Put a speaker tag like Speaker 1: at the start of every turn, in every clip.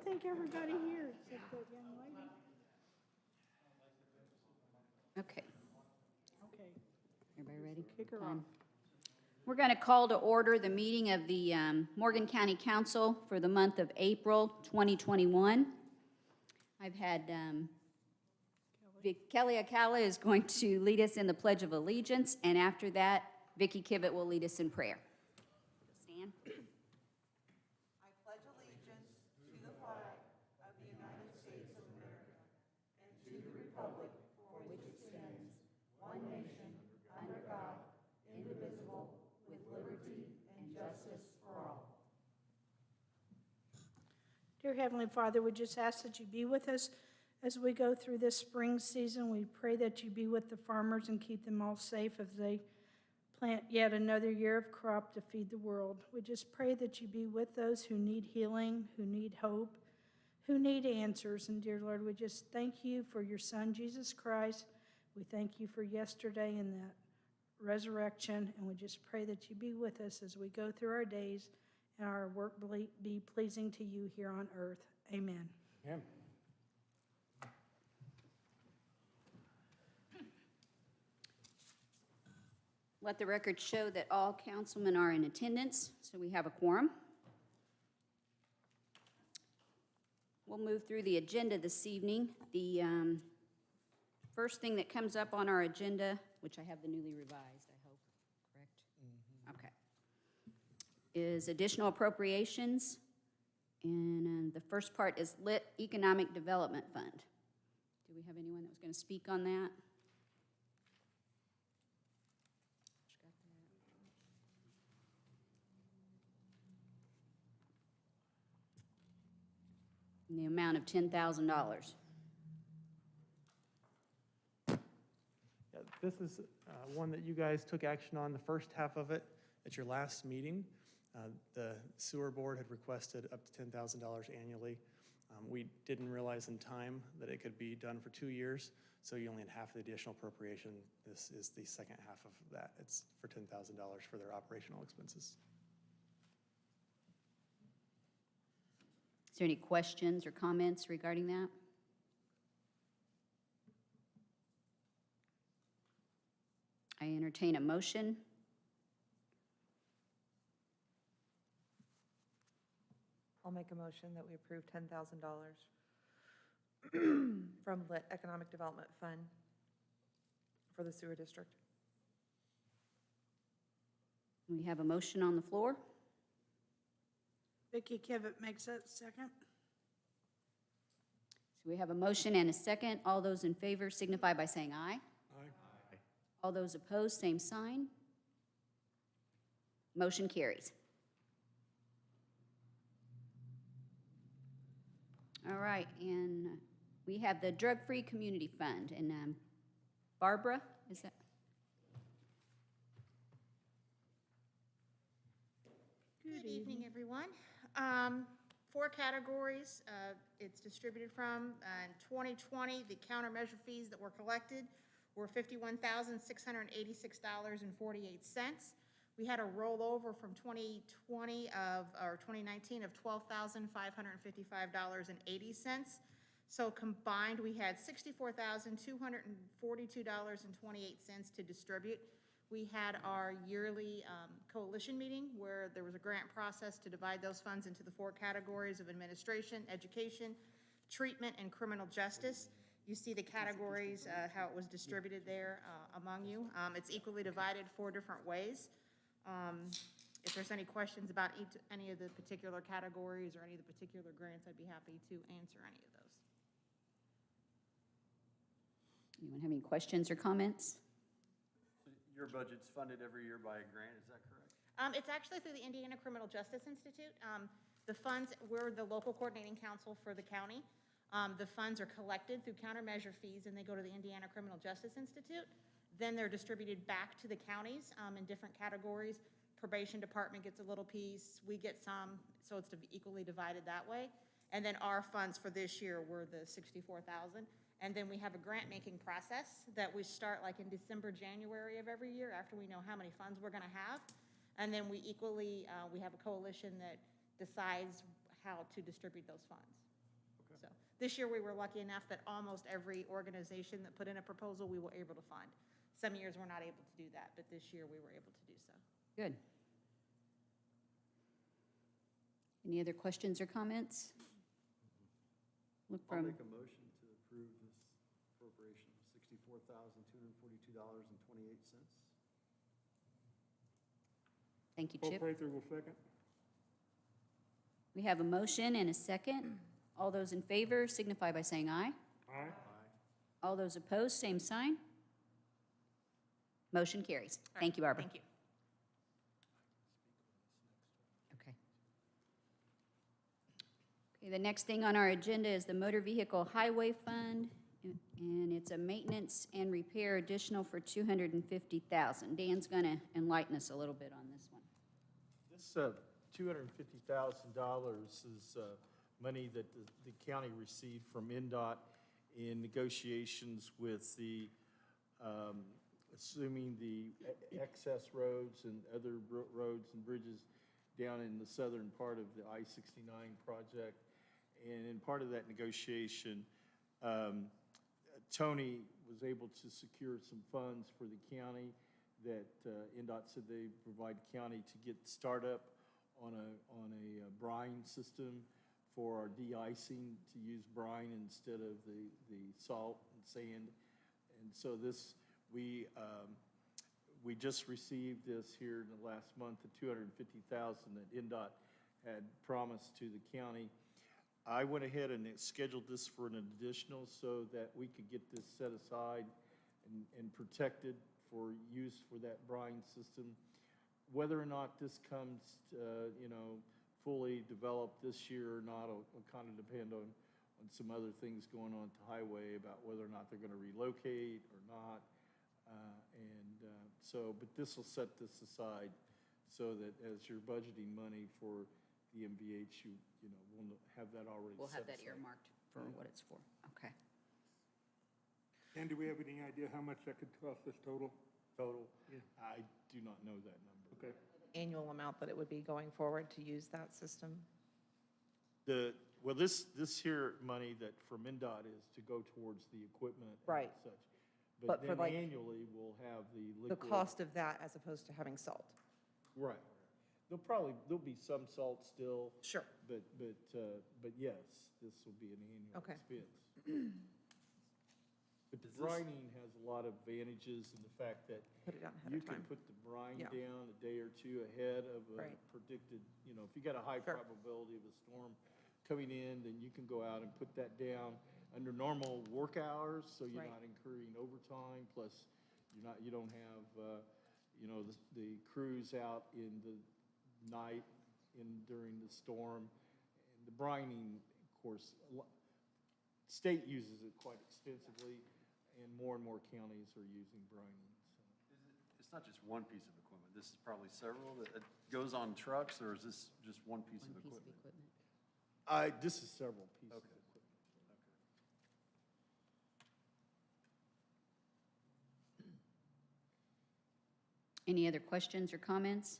Speaker 1: think everybody here except that young lady.
Speaker 2: Okay,
Speaker 1: Okay,
Speaker 2: everybody ready?
Speaker 1: kick her off.
Speaker 2: We're going to call to order the meeting of the Morgan County Council for the month of April 2021. I've had Kelly Acala is going to lead us in the Pledge of Allegiance, and after that, Vicki Kivett will lead us in prayer. Stand.
Speaker 3: I pledge allegiance to the flag of the United States of America and to the republic for which it stands, one nation, under God, indivisible, with liberty and justice for all.
Speaker 1: Dear Heavenly Father, we just ask that you be with us as we go through this spring season. We pray that you be with the farmers and keep them all safe as they plant yet another year of crop to feed the world. We just pray that you be with those who need healing, who need hope, who need answers. And dear Lord, we just thank you for your Son, Jesus Christ. We thank you for yesterday and that resurrection. And we just pray that you be with us as we go through our days and our work be pleasing to you here on earth. Amen.
Speaker 4: Amen.
Speaker 2: Let the record show that all councilmen are in attendance, so we have a quorum. We'll move through the agenda this evening. The first thing that comes up on our agenda, which I have the newly revised, I hope, correct? Okay. Is additional appropriations, and the first part is Lit Economic Development Fund. Do we have anyone that was going to speak on that? In the amount of $10,000.
Speaker 4: Yeah, this is one that you guys took action on, the first half of it, at your last meeting. The sewer board had requested up to $10,000 annually. We didn't realize in time that it could be done for 2 years, so you only had half the additional appropriation. This is the second half of that. It's for $10,000 for their operational expenses.
Speaker 2: Is there any questions or comments regarding that? I entertain a motion.
Speaker 3: I'll make a motion that we approve $10,000 from Lit Economic Development Fund for the sewer district.
Speaker 2: We have a motion on the floor.
Speaker 1: Vicki Kivett makes that second.
Speaker 2: So we have a motion and a second. All those in favor signify by saying aye.
Speaker 4: Aye.
Speaker 2: All those opposed, same sign. Motion carries. All right, and we have the Drug-Free Community Fund, and Barbara, is that?
Speaker 5: Good evening, everyone. 4 categories it's distributed from. In 2020, the countermeasure fees that were collected were $51,686.48. We had a rollover from 2019 of $12,555.80. So combined, we had $64,242.28 to distribute. We had our yearly coalition meeting where there was a grant process to divide those funds into the 4 categories of administration, education, treatment, and criminal justice. You see the categories, how it was distributed there among you. It's equally divided 4 different ways. If there's any questions about any of the particular categories or any of the particular grants, I'd be happy to answer any of those.
Speaker 2: Anyone have any questions or comments?
Speaker 6: Your budget's funded every year by a grant, is that correct?
Speaker 5: It's actually through the Indiana Criminal Justice Institute. The funds, we're the local coordinating council for the county. The funds are collected through countermeasure fees, and they go to the Indiana Criminal Justice Institute. Then they're distributed back to the counties in different categories. Probation department gets a little piece, we get some, so it's equally divided that way. And then our funds for this year were the $64,000. And then we have a grant-making process that we start like in December, January of every year after we know how many funds we're gonna have. And then we equally, we have a coalition that decides how to distribute those funds. This year, we were lucky enough that almost every organization that put in a proposal, we were able to fund. Some years, we're not able to do that, but this year, we were able to do so.
Speaker 2: Good. Any other questions or comments? Look
Speaker 6: I'll
Speaker 2: from,
Speaker 6: make a motion to approve this appropriation of $64,242.28.
Speaker 2: thank you,
Speaker 7: Paul
Speaker 2: Chip.
Speaker 7: Prather will second.
Speaker 2: We have a motion and a second. All those in favor signify by saying aye.
Speaker 7: Aye.
Speaker 2: All those opposed, same sign. Motion carries.
Speaker 5: All right,
Speaker 2: Thank you, Barbara.
Speaker 5: Thank you.
Speaker 2: Okay. Okay, the next thing on our agenda is the Motor Vehicle Highway Fund, and it's a maintenance and repair additional for $250,000. Dan's gonna enlighten us a little bit on this one.
Speaker 8: This $250,000 is money that the county received from NDOT in negotiations with the, assuming the excess roads and other roads and bridges down in the southern part of the I-69 project. And in part of that negotiation, Tony was able to secure some funds for the county that NDOT said they provide county to get startup on a brine system for our de-icing, to use brine instead of the salt and sand. And so this, we just received this here in the last month, the $250,000 that NDOT had promised to the county. I went ahead and scheduled this for an additional so that we could get this set aside and protected for use for that brine system. Whether or not this comes, fully developed this year or not will kind of depend on some other things going on at the highway about whether or not they're going to relocate or not. But this will set this aside so that as you're budgeting money for the MVH, we'll have that already set
Speaker 2: We'll have that
Speaker 8: aside.
Speaker 2: earmarked for what it's for. Okay.
Speaker 7: And do we have any idea how much that could cost us total?
Speaker 8: Total?
Speaker 7: Yeah.
Speaker 8: I do not know that number.
Speaker 7: Okay.
Speaker 9: Annual amount that it would be going forward to use that system?
Speaker 8: This here money that from NDOT is to go towards the equipment and
Speaker 9: Right.
Speaker 8: such.
Speaker 9: But for
Speaker 8: then
Speaker 9: like-
Speaker 8: annually, we'll have the
Speaker 9: The
Speaker 8: liquid.
Speaker 9: cost of that as opposed to having salt?
Speaker 8: Right. There'll be some salt still,
Speaker 9: Sure.
Speaker 8: but yes, this will be an annual
Speaker 9: Okay.
Speaker 8: expense. But the brining has a lot of advantages in the fact that
Speaker 9: Put it out ahead
Speaker 8: you
Speaker 9: of
Speaker 8: can
Speaker 9: time.
Speaker 8: put the brine
Speaker 9: Yeah.
Speaker 8: down a day or two ahead of a
Speaker 9: Right.
Speaker 8: predicted, if you got a high
Speaker 9: Sure.
Speaker 8: probability of a storm coming in, then you can go out and put that down under normal work hours, so you're
Speaker 9: Right.
Speaker 8: not incurring overtime, plus you don't have, the crews out in the night during the storm. And the brining, of course, state uses it quite extensively, and more counties are using brining, so.
Speaker 6: It's not just one piece of equipment. This is probably several that it goes on trucks, or is this just one piece
Speaker 2: One
Speaker 6: of
Speaker 2: piece of
Speaker 6: equipment?
Speaker 2: equipment.
Speaker 8: This is several pieces of
Speaker 6: Okay.
Speaker 8: equipment.
Speaker 2: Any other questions or comments?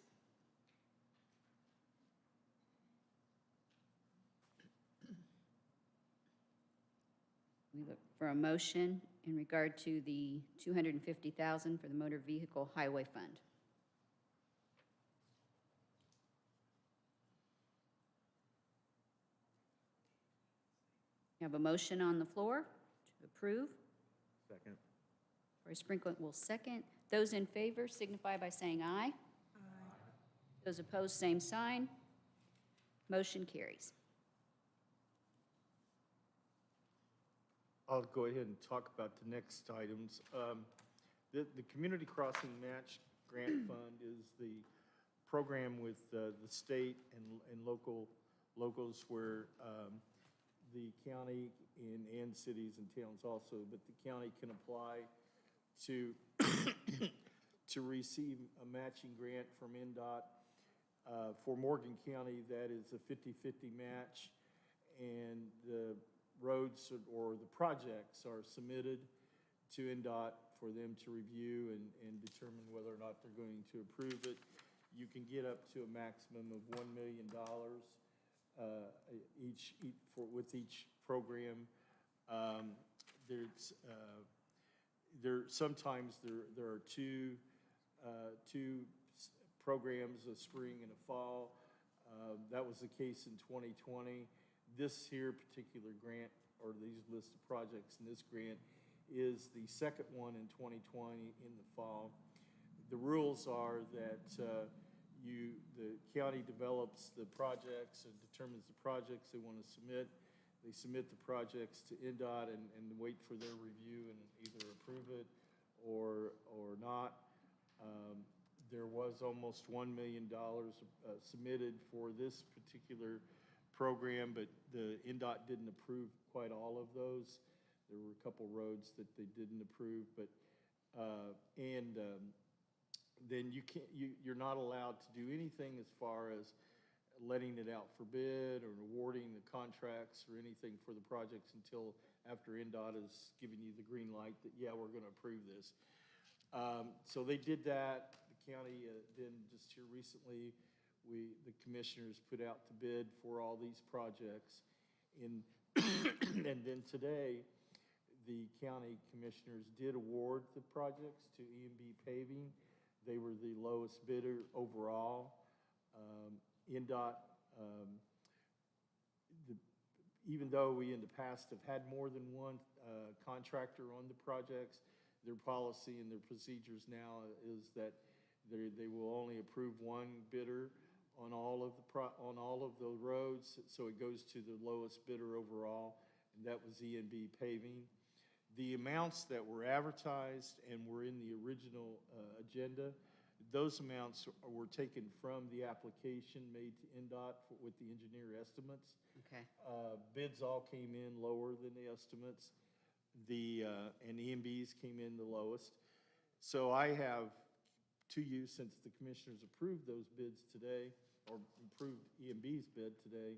Speaker 2: We look for a motion in regard to the $250,000 for the Motor Vehicle Highway Fund. You have a motion on the floor to approve.
Speaker 8: Second.
Speaker 2: Roy Sprinkle will second. Those in favor signify by saying aye. Those opposed, same sign. Motion carries.
Speaker 8: I'll go ahead and talk about the next items. The Community Crossing Match Grant Fund is the program with the state and locals where the county and cities and towns also, but the county can apply to to receive a matching grant from NDOT. For Morgan County, that is a 50-50 match, and the roads or the projects are submitted to NDOT for them to review and determine whether or not they're going to approve it. You can get up to a maximum of $1 million with each program. Sometimes there are two programs, a spring and a fall. That was the case in 2020. This here particular grant, or these list of projects in this grant, is the second one in 2020 in the fall. The rules are that the county develops the projects and determines the projects they want to submit. They submit the projects to INDOT and wait for their review and either approve it or not. There was almost $1 million submitted for this particular program, but the INDOT didn't approve quite all of those. There were a couple roads that they didn't approve, but then you're not allowed to do anything as far as letting it out for bid or awarding the contracts or anything for the projects until after INDOT has given you the green light that, yeah, we're going to approve this. So they did that. The county then just here recently, the commissioners put out the bid for all these projects. And then today, the county commissioners did award the projects to E&B Paving. They were the lowest bidder overall. INDOT, even though we in the past have had more than one contractor on the projects, their policy and their procedures now is that they will only approve one bidder on all of the roads, so it goes to the lowest bidder overall, and that was E&B Paving. The amounts that were advertised and were in the original agenda, those amounts were taken from the application made to INDOT with the engineer estimates.
Speaker 2: Okay.
Speaker 8: Bids all came in lower than the estimates. And E&B's came in the lowest. So I have to you, since the commissioners approved those bids today, or approved E&B's bid today,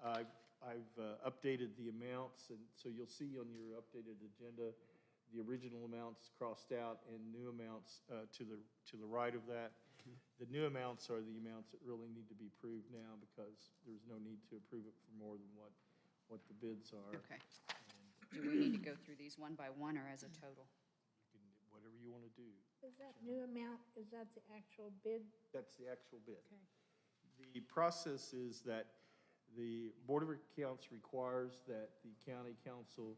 Speaker 8: I've updated the amounts, and so you'll see on your updated agenda the original amounts crossed out and new amounts to the right of that. The new amounts are the amounts that really need to be approved now because there's no need to approve it for more than what the bids are.
Speaker 2: Okay. Do we need to go through these one by one or as a total?
Speaker 8: You can, whatever you want to do.
Speaker 1: Is that new amount, is that the actual bid?
Speaker 8: That's the actual bid.
Speaker 1: Okay.
Speaker 8: The process is that the Board of Accounts requires that the county council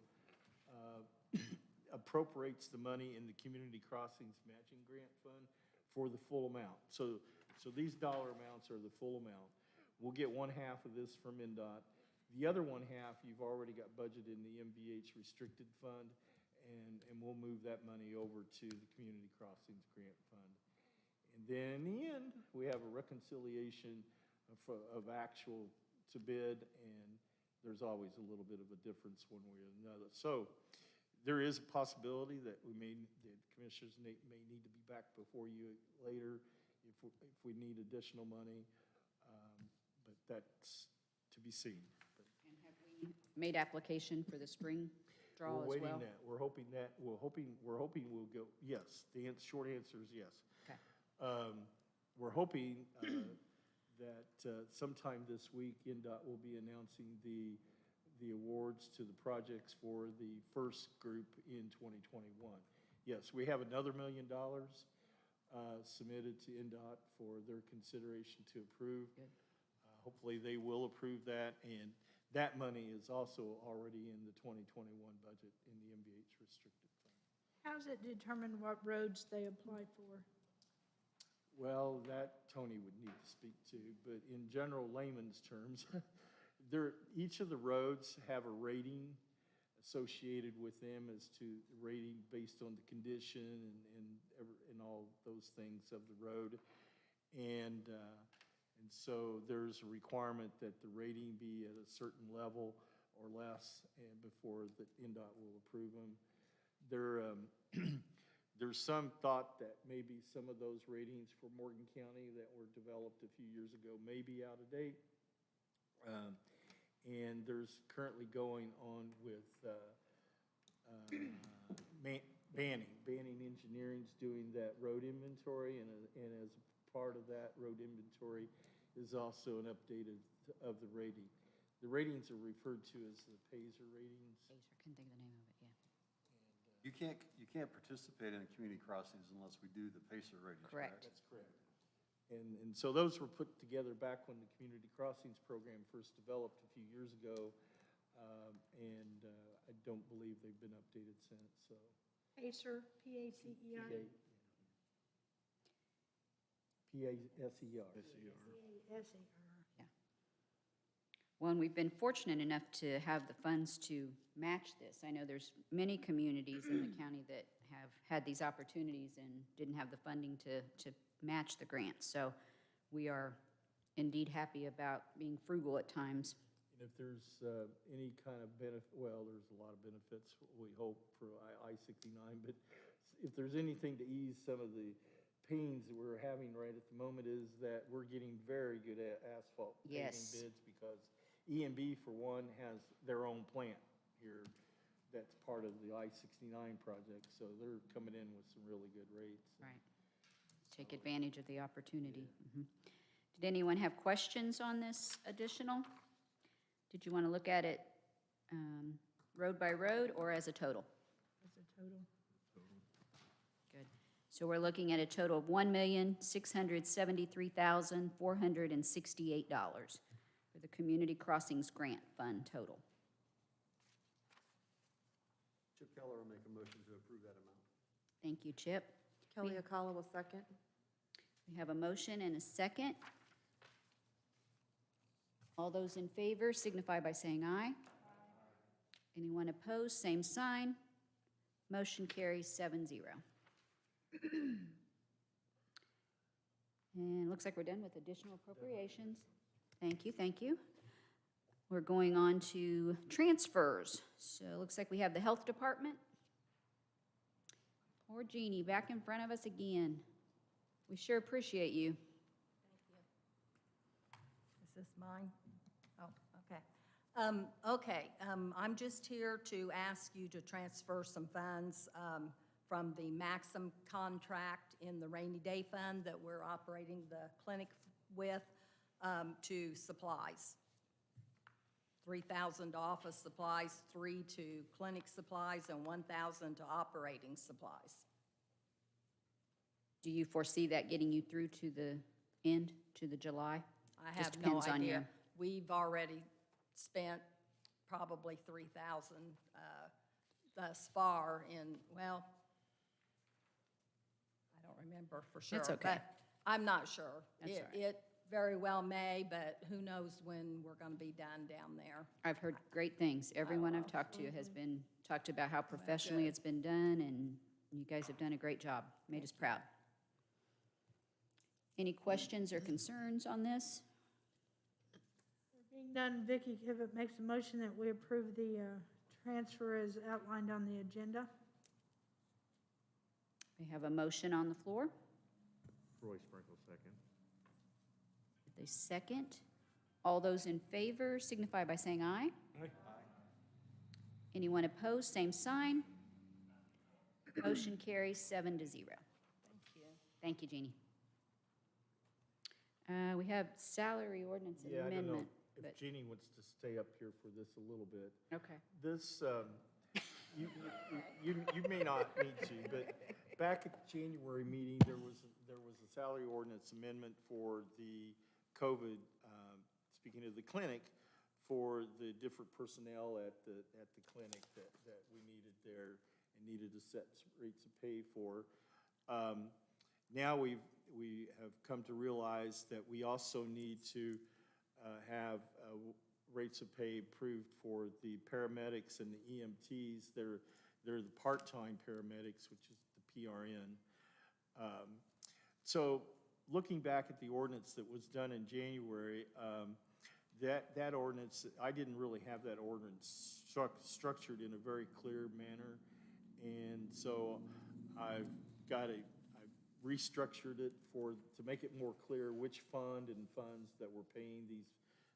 Speaker 8: appropriates the money in the Community Crossings Matching Grant Fund for the full amount. So these dollar amounts are the full amount. We'll get one half of this from INDOT. The other one half, you've already got budgeted in the MVH restricted fund, and we'll move that money over to the Community Crossings Grant Fund. And then in the end, we have a reconciliation of actual to bid, and there's always a little bit of a difference one way or another. So there is a possibility that the commissioners may need to be back before you later if we need additional money, but that's to be seen.
Speaker 2: And have we made application for the spring draw as well?
Speaker 8: We're waiting that. We're hoping we'll go, yes. The short answer is yes.
Speaker 2: Okay.
Speaker 8: We're hoping that sometime this week, INDOT will be announcing the awards to the projects for the first group in 2021. Yes, we have another $1 million submitted to INDOT for their consideration to approve.
Speaker 2: Good.
Speaker 8: Hopefully they will approve that, and that money is also already in the 2021 budget in the MVH restricted fund.
Speaker 1: How does it determine what roads they apply for?
Speaker 8: Well, that Tony would need to speak to, but in general layman's terms, each of the roads have a rating associated with them as to rating based on the condition and all those things of the road. And so there's a requirement that the rating be at a certain level or less, and before the INDOT will approve them. There's some thought that maybe some of those ratings for Morgan County that were developed a few years ago may be out of date. And there's currently going on with Banning Engineering's doing that road inventory, and as a part of that road inventory is also an updated of the rating. The ratings are referred to as the PASER ratings.
Speaker 2: Couldn't think of the name of it, yeah.
Speaker 6: You can't participate in community crossings unless we do the PACER ratings,
Speaker 2: Correct.
Speaker 6: correct?
Speaker 8: That's correct. And so those were put together back when the Community Crossings program first developed a few years ago. And I don't believe they've been updated since, so.
Speaker 1: Pacer, P-A-C-E-R.
Speaker 8: P-A-S-E-R.
Speaker 1: S-E-R.
Speaker 2: Well, and we've been fortunate enough to have the funds to match this. I know there's many communities in the county that have had these opportunities and didn't have the funding to match the grants. So we are indeed happy about being frugal at times.
Speaker 8: And if there's any kind of benefit, well, there's a lot of benefits, we hope, for I-69, but if there's anything to ease some of the pains that we're having right at the moment is that we're getting very good at asphalt paving
Speaker 2: Yes.
Speaker 8: bids because E&B, for one, has their own plant here that's part of the I-69 project, so they're coming in with some really good rates.
Speaker 2: Right. Take advantage of the opportunity. Mhm. Did anyone have questions on this additional? Did you want to look at it road by road or as a total?
Speaker 1: As a total.
Speaker 2: Good. So we're looking at a total of $1,673,468 for the Community Crossings Grant Fund total.
Speaker 6: Chip Keller will make a motion to approve that amount.
Speaker 2: Thank you, Chip.
Speaker 3: Kelly Acala will second.
Speaker 2: We have a motion and a second. All those in favor signify by saying aye. Anyone opposed, same sign. Motion carries 7-0. And it looks like we're done with additional appropriations. Thank you, thank you. We're going on to transfers. So it looks like we have the Health Department. Poor Jeannie, back in front of us again. We sure appreciate you.
Speaker 10: Is this mine? Oh, okay. I'm just here to ask you to transfer some funds from the Maxim contract in the rainy day fund that we're operating the clinic with to supplies. 3,000 to office supplies, 3 to clinic supplies, and 1,000 to operating supplies.
Speaker 2: Do you foresee that getting you through to the end, to the July?
Speaker 10: I
Speaker 2: Just
Speaker 10: have no
Speaker 2: depends on
Speaker 10: idea.
Speaker 2: your-
Speaker 10: We've already spent probably 3,000 thus far in, well, I don't remember for sure.
Speaker 2: That's okay.
Speaker 10: But I'm not sure.
Speaker 2: That's all right.
Speaker 10: It very well may, but who knows when we're going to be done down there.
Speaker 2: I've heard great things. Everyone I've talked to has been, talked about how professionally
Speaker 10: good.
Speaker 2: it's been done, and you guys have done a great job. Made us proud. Any questions or concerns on this?
Speaker 1: Being done, Vicki Kivett makes a motion that we approve the transfer as outlined on the agenda.
Speaker 2: We have a motion on the floor.
Speaker 8: Roy Sprinkle, second.
Speaker 2: The second. All those in favor signify by saying aye.
Speaker 7: Aye.
Speaker 2: Anyone opposed, same sign. Motion carries 7-0.
Speaker 10: Thank you.
Speaker 2: Thank you, Jeannie. We have salary ordinance
Speaker 8: Yeah, I don't know
Speaker 2: amendment.
Speaker 8: if
Speaker 2: but-
Speaker 8: Jeannie wants to stay up here for this a little bit.
Speaker 2: Okay.
Speaker 8: This, you may not need to, but back at the January meeting, there was a salary ordinance amendment for the COVID, speaking of the clinic, for the different personnel at the clinic that we needed there and needed to set rates of pay for. Now we have come to realize that we also need to have rates of pay approved for the paramedics and the EMTs. They're the part-time paramedics, which is the PRN. So looking back at the ordinance that was done in January, that ordinance, I didn't really have that ordinance structured in a very clear manner. And so I've restructured it to make it more clear which fund and funds that we're paying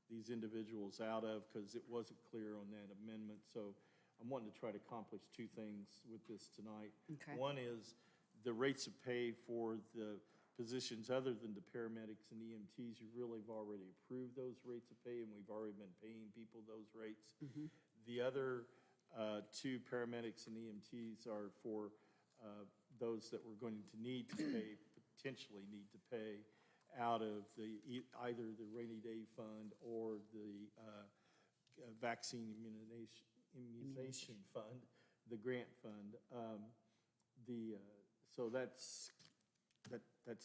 Speaker 8: these individuals out of, because it wasn't clear on that amendment. So I'm wanting to try to accomplish two things with this tonight.
Speaker 2: Okay.
Speaker 8: One is the rates of pay for the positions other than the paramedics and EMTs, you really have already approved those rates of pay, and we've already been paying people those rates. The other two paramedics and EMTs are for those that we're going to need to pay, potentially need to pay out of either the rainy day fund or the vaccine immunization fund, the grant fund. So that's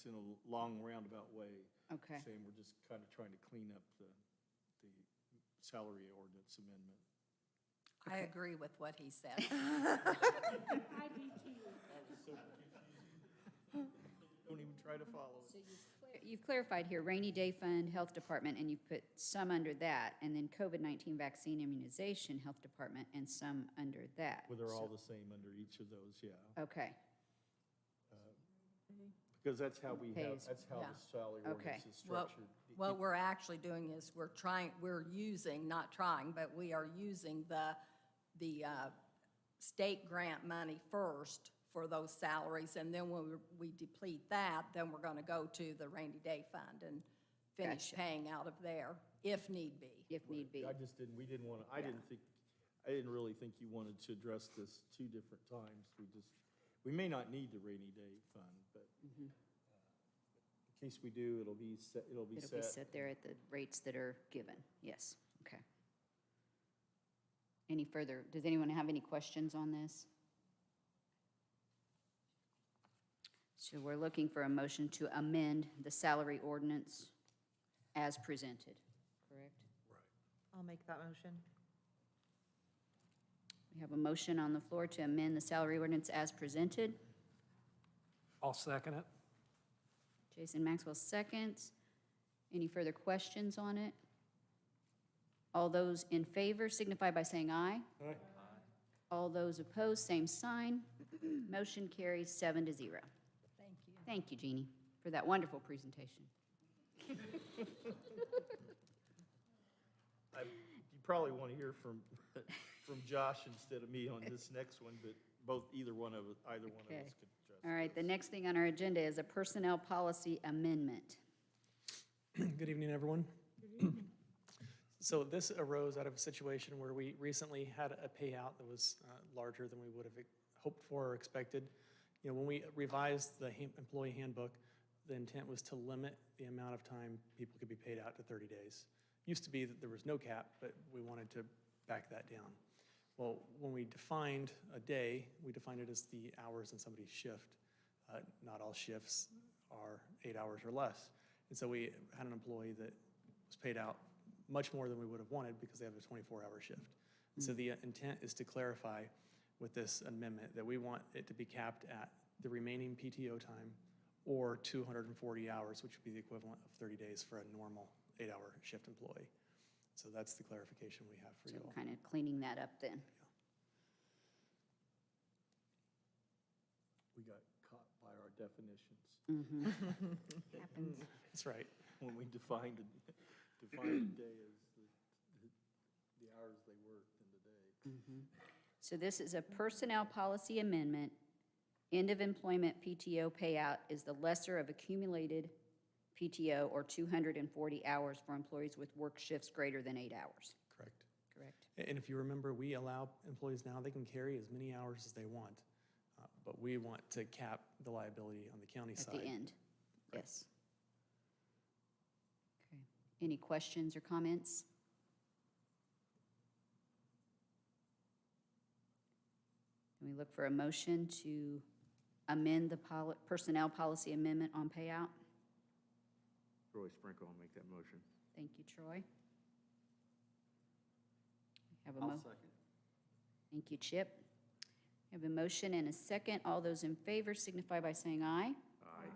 Speaker 8: in a long roundabout way.
Speaker 2: Okay.
Speaker 8: Saying we're just kind of trying to clean up the salary ordinance amendment.
Speaker 10: I agree with what he said.
Speaker 8: Don't even try to follow it.
Speaker 2: So you've clarified here, rainy day fund, health department, and you've put some under that, and then COVID-19 vaccine immunization, health department, and some under that.
Speaker 8: Well, they're all the same under each of those, yeah.
Speaker 2: Okay,
Speaker 8: Because that's how we have,
Speaker 2: Pays.
Speaker 8: that's how
Speaker 10: Yeah.
Speaker 8: the salary
Speaker 2: Okay.
Speaker 8: ordinance is structured.
Speaker 10: What we're actually doing is we're using, not trying, but we are using the state grant money first for those salaries, and then when we deplete that, then we're gonna go to the rainy day fund and finish
Speaker 2: Gotcha.
Speaker 10: paying out of there, if need be.
Speaker 2: if need be.
Speaker 8: I just didn't, we didn't want to, I didn't really think you wanted to address this two different times. We may not need the rainy day fund, but in case we do, it'll be set.
Speaker 2: It'll be set there at the rates that are given, yes, okay. Any further, does anyone have any questions on this? So we're looking for a motion to amend the salary ordinance as presented, correct?
Speaker 9: I'll make that motion.
Speaker 2: We have a motion on the floor to amend the salary ordinance as presented.
Speaker 11: I'll second it.
Speaker 2: Jason Maxwell seconds. Any further questions on it? All those in favor signify by saying aye.
Speaker 7: Aye.
Speaker 2: All those opposed, same sign. Motion carries 7-0.
Speaker 10: Thank you.
Speaker 2: Thank you, Jeannie, for that wonderful presentation.
Speaker 8: You probably want to hear from Josh instead of me on this next one, but either one of us
Speaker 2: Okay.
Speaker 8: could address.
Speaker 2: All right, the next thing on our agenda is a personnel policy amendment.
Speaker 4: Good evening, everyone. So this arose out of a situation where we recently had a payout that was larger than we would have hoped for or expected. You know, when we revised the employee handbook, the intent was to limit the amount of time people could be paid out to 30 days. Used to be that there was no cap, but we wanted to back that down. Well, when we defined a day, we defined it as the hours in somebody's shift. Not all shifts are 8 hours or less. And so we had an employee that was paid out much more than we would have wanted because they have a 24-hour shift. And so the intent is to clarify with this amendment that we want it to be capped at the remaining PTO time or 240 hours, which would be the equivalent of 30 days for a normal 8-hour shift employee. So that's the clarification we have for
Speaker 2: So
Speaker 4: you all.
Speaker 2: kind of cleaning that up then.
Speaker 8: We got caught by our definitions
Speaker 2: Happens.
Speaker 4: That's right.
Speaker 8: when we defined a day as the hours they worked in the day.
Speaker 2: So this is a personnel policy amendment. End of employment PTO payout is the lesser of accumulated PTO or 240 hours for employees with work shifts greater than 8 hours.
Speaker 4: Correct.
Speaker 2: Correct.
Speaker 4: And if you remember, we allow employees now, they can carry as many hours as they want, but we want to cap the liability on the county
Speaker 2: At
Speaker 4: side.
Speaker 2: the end, yes. Okay. Any questions or comments? Can we look for a motion to amend the personnel policy amendment on payout?
Speaker 6: Roy Sprinkle will make that motion.
Speaker 2: Thank you, Troy. Have a
Speaker 6: I'll
Speaker 2: mo-
Speaker 6: second.
Speaker 2: Thank you, Chip. We have a motion and a second. All those in favor signify by saying aye.
Speaker 6: Aye.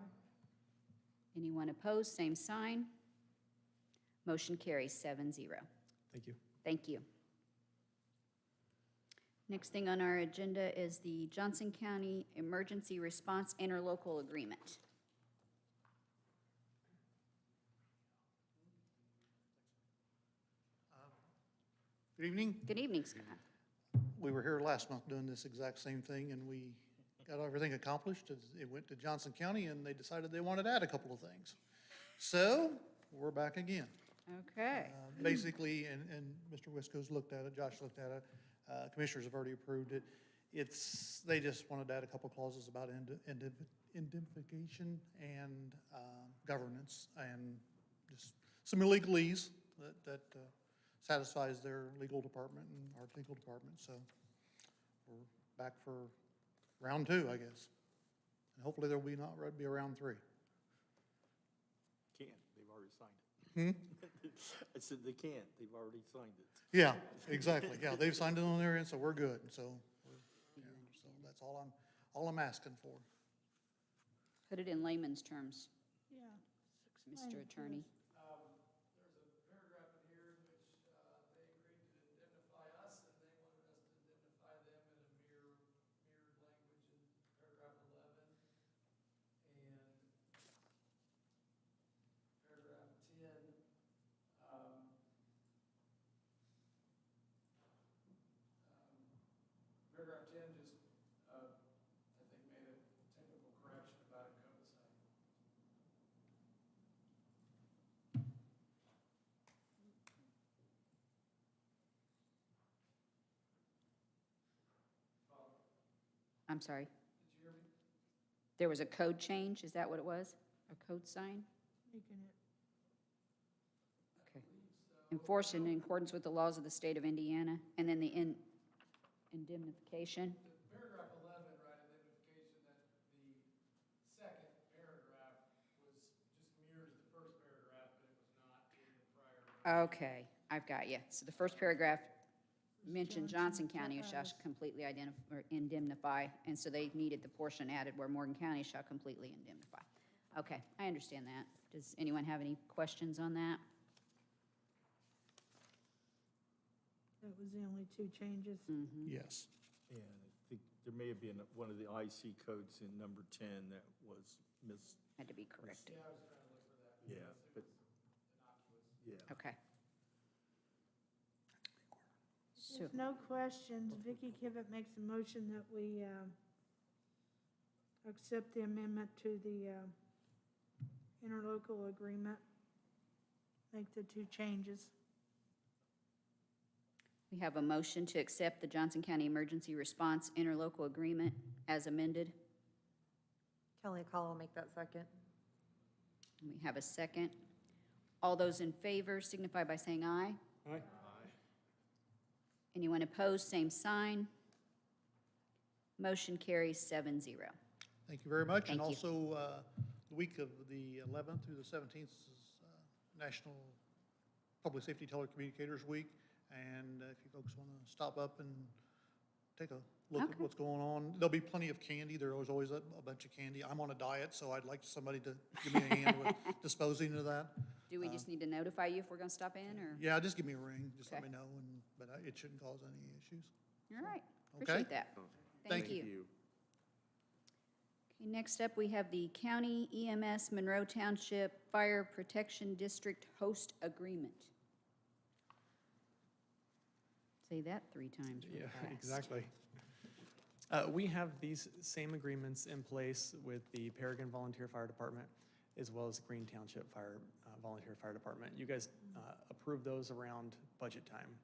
Speaker 2: Anyone opposed, same sign. Motion carries 7-0.
Speaker 4: Thank you.
Speaker 2: Thank you. Next thing on our agenda is the Johnson County Emergency Response Interlocal Agreement.
Speaker 12: Good evening.
Speaker 2: Good evening, Scott.
Speaker 12: We were here last month doing this exact same thing, and we got everything accomplished. It went to Johnson County, and they decided they wanted to add a couple of things. So, we're back again.
Speaker 2: Okay.
Speaker 12: Basically, and Mr. Wisco's looked at it, Josh looked at it, commissioners have already approved it. They just wanted to add a couple clauses about indemnification and governance, and just some legalese that satisfies their legal department and our legal department. So we're back for round 2, I guess. And hopefully there'll be be a round 3.
Speaker 8: Can't, they've already signed it. I said they can't, they've already signed it.
Speaker 12: Yeah, exactly. Yeah, they've signed it on their end, so we're good. So, so that's all I'm asking for.
Speaker 2: Put it in layman's terms,
Speaker 1: Yeah.
Speaker 2: Mr. Attorney.
Speaker 11: There's a paragraph in here in which they agreed to indemnify us, and they wanted us to indemnify them in a mirrored language in paragraph 11. And paragraph 10, paragraph 10 just, I think, made a technical correction about a code sign.
Speaker 2: I'm sorry. There was a code change, is that what it was? A code sign?
Speaker 1: Making it,
Speaker 2: Okay. Enforced in accordance with the laws of the state of Indiana, and then the indemnification.
Speaker 11: Paragraph 11, right, indemnification, that the second paragraph was just mirrors the first paragraph, but it was not in the prior.
Speaker 2: Okay, I've got you. So the first paragraph mentioned Johnson County shall completely or indemnify, and so they needed the portion added where Morgan County shall completely indemnify. Okay, I understand that. Does anyone have any questions on that?
Speaker 1: that was the only 2 changes.
Speaker 12: Yes.
Speaker 8: And I think there may have been one of the IC codes in number 10 that was
Speaker 2: Had to be corrected.
Speaker 8: yeah, but, yeah.
Speaker 2: Okay. So,
Speaker 1: There's no questions. Vicky Kivett makes a motion that we accept the amendment to the interlocal agreement. Make the 2 changes.
Speaker 2: we have a motion to accept the Johnson County Emergency Response Interlocal Agreement as amended.
Speaker 9: Kelly Call will make that second.
Speaker 2: We have a second. All those in favor signify by saying aye.
Speaker 7: Aye.
Speaker 2: Anyone opposed, same sign. Motion carries 7-0.
Speaker 12: Thank you very much.
Speaker 2: Thank
Speaker 12: And
Speaker 2: you.
Speaker 12: also, the week of the 11th through the 17th is National Public Safety Telecommunicators Week. And if you folks want to stop up and take a look
Speaker 2: Okay.
Speaker 12: at what's going on, there'll be plenty of candy. There's always a bunch of candy. I'm on a diet, so I'd like somebody to give me a hand with disposing of that.
Speaker 2: Do we just need to notify you if we're going to stop in, or?
Speaker 12: Yeah, just give me a ring. Just let
Speaker 2: Okay.
Speaker 12: me know, but it shouldn't cause any issues.
Speaker 2: All right,
Speaker 12: Okay.
Speaker 2: appreciate that. Thank you. Okay, next up, we have the County EMS Monroe Township Fire Protection District Host Agreement. Say that 3 times real
Speaker 4: Yeah,
Speaker 2: fast.
Speaker 4: exactly. We have these same agreements in place with the Paragon Volunteer Fire Department, as well as Green Township Volunteer Fire Department. You guys approved those around budget time.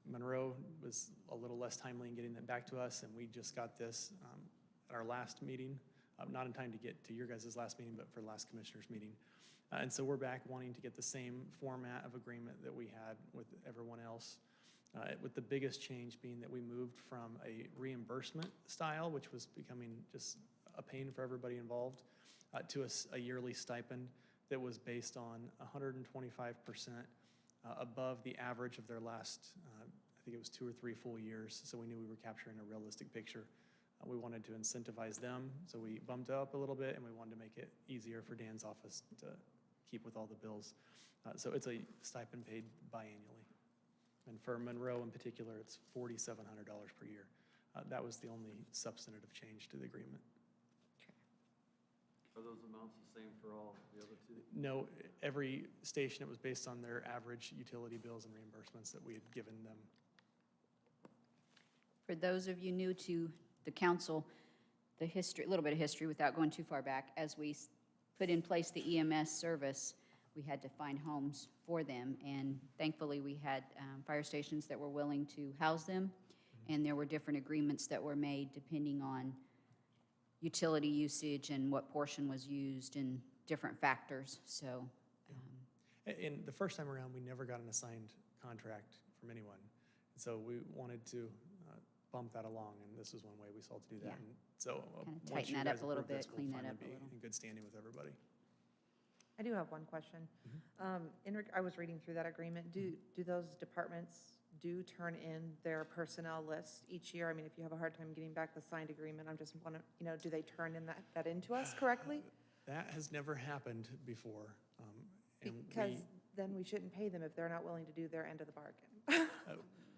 Speaker 4: Monroe was a little less timely in getting them back to us, and we just got this at our last meeting, not in time to get to your guys' last meeting, but for the last commissioners meeting. And so we're back wanting to get the same format of agreement that we had with everyone else. With the biggest change being that we moved from a reimbursement style, which was becoming just a pain for everybody involved, to a yearly stipend that was based on 125% above the average of their last, I think it was 2 or 3 full years, so we knew we were capturing a realistic picture. We wanted to incentivize them, so we bumped it up a little bit, and we wanted to make it easier for Dan's office to keep with all the bills. So it's a stipend paid biannually. And for Monroe in particular, it's $4,700 per year. That was the only substantive change to the agreement.
Speaker 6: Are those amounts the same for all the other 2?
Speaker 4: No, every station, it was based on their average utility bills and reimbursements that we had given them.
Speaker 2: For those of you new to the council, the history, a little bit of history without going too far back. As we put in place the EMS service, we had to find homes for them. And thankfully, we had fire stations that were willing to house them. And there were different agreements that were made depending on utility usage and what portion was used and different factors. So,
Speaker 4: And the first time around, we never got an assigned contract from anyone. So we wanted to bump that along, and this was one way we saw to do that.
Speaker 2: Yeah.
Speaker 4: And so
Speaker 2: Kinda
Speaker 4: once
Speaker 2: tighten
Speaker 4: you
Speaker 2: that up
Speaker 4: guys
Speaker 2: a little
Speaker 4: approve this,
Speaker 2: bit,
Speaker 4: we'll
Speaker 2: clean that
Speaker 4: finally
Speaker 2: up a
Speaker 4: be
Speaker 2: little.
Speaker 4: in good standing with everybody.
Speaker 9: I do have one question. I was reading through that agreement. Do those departments turn in their personnel list each year? I mean, if you have a hard time getting back the signed agreement, I'm just wondering, do they turn in that into us correctly?
Speaker 4: That has never happened before. And
Speaker 9: Because then we shouldn't pay them if they're not willing to do their end of the bargain.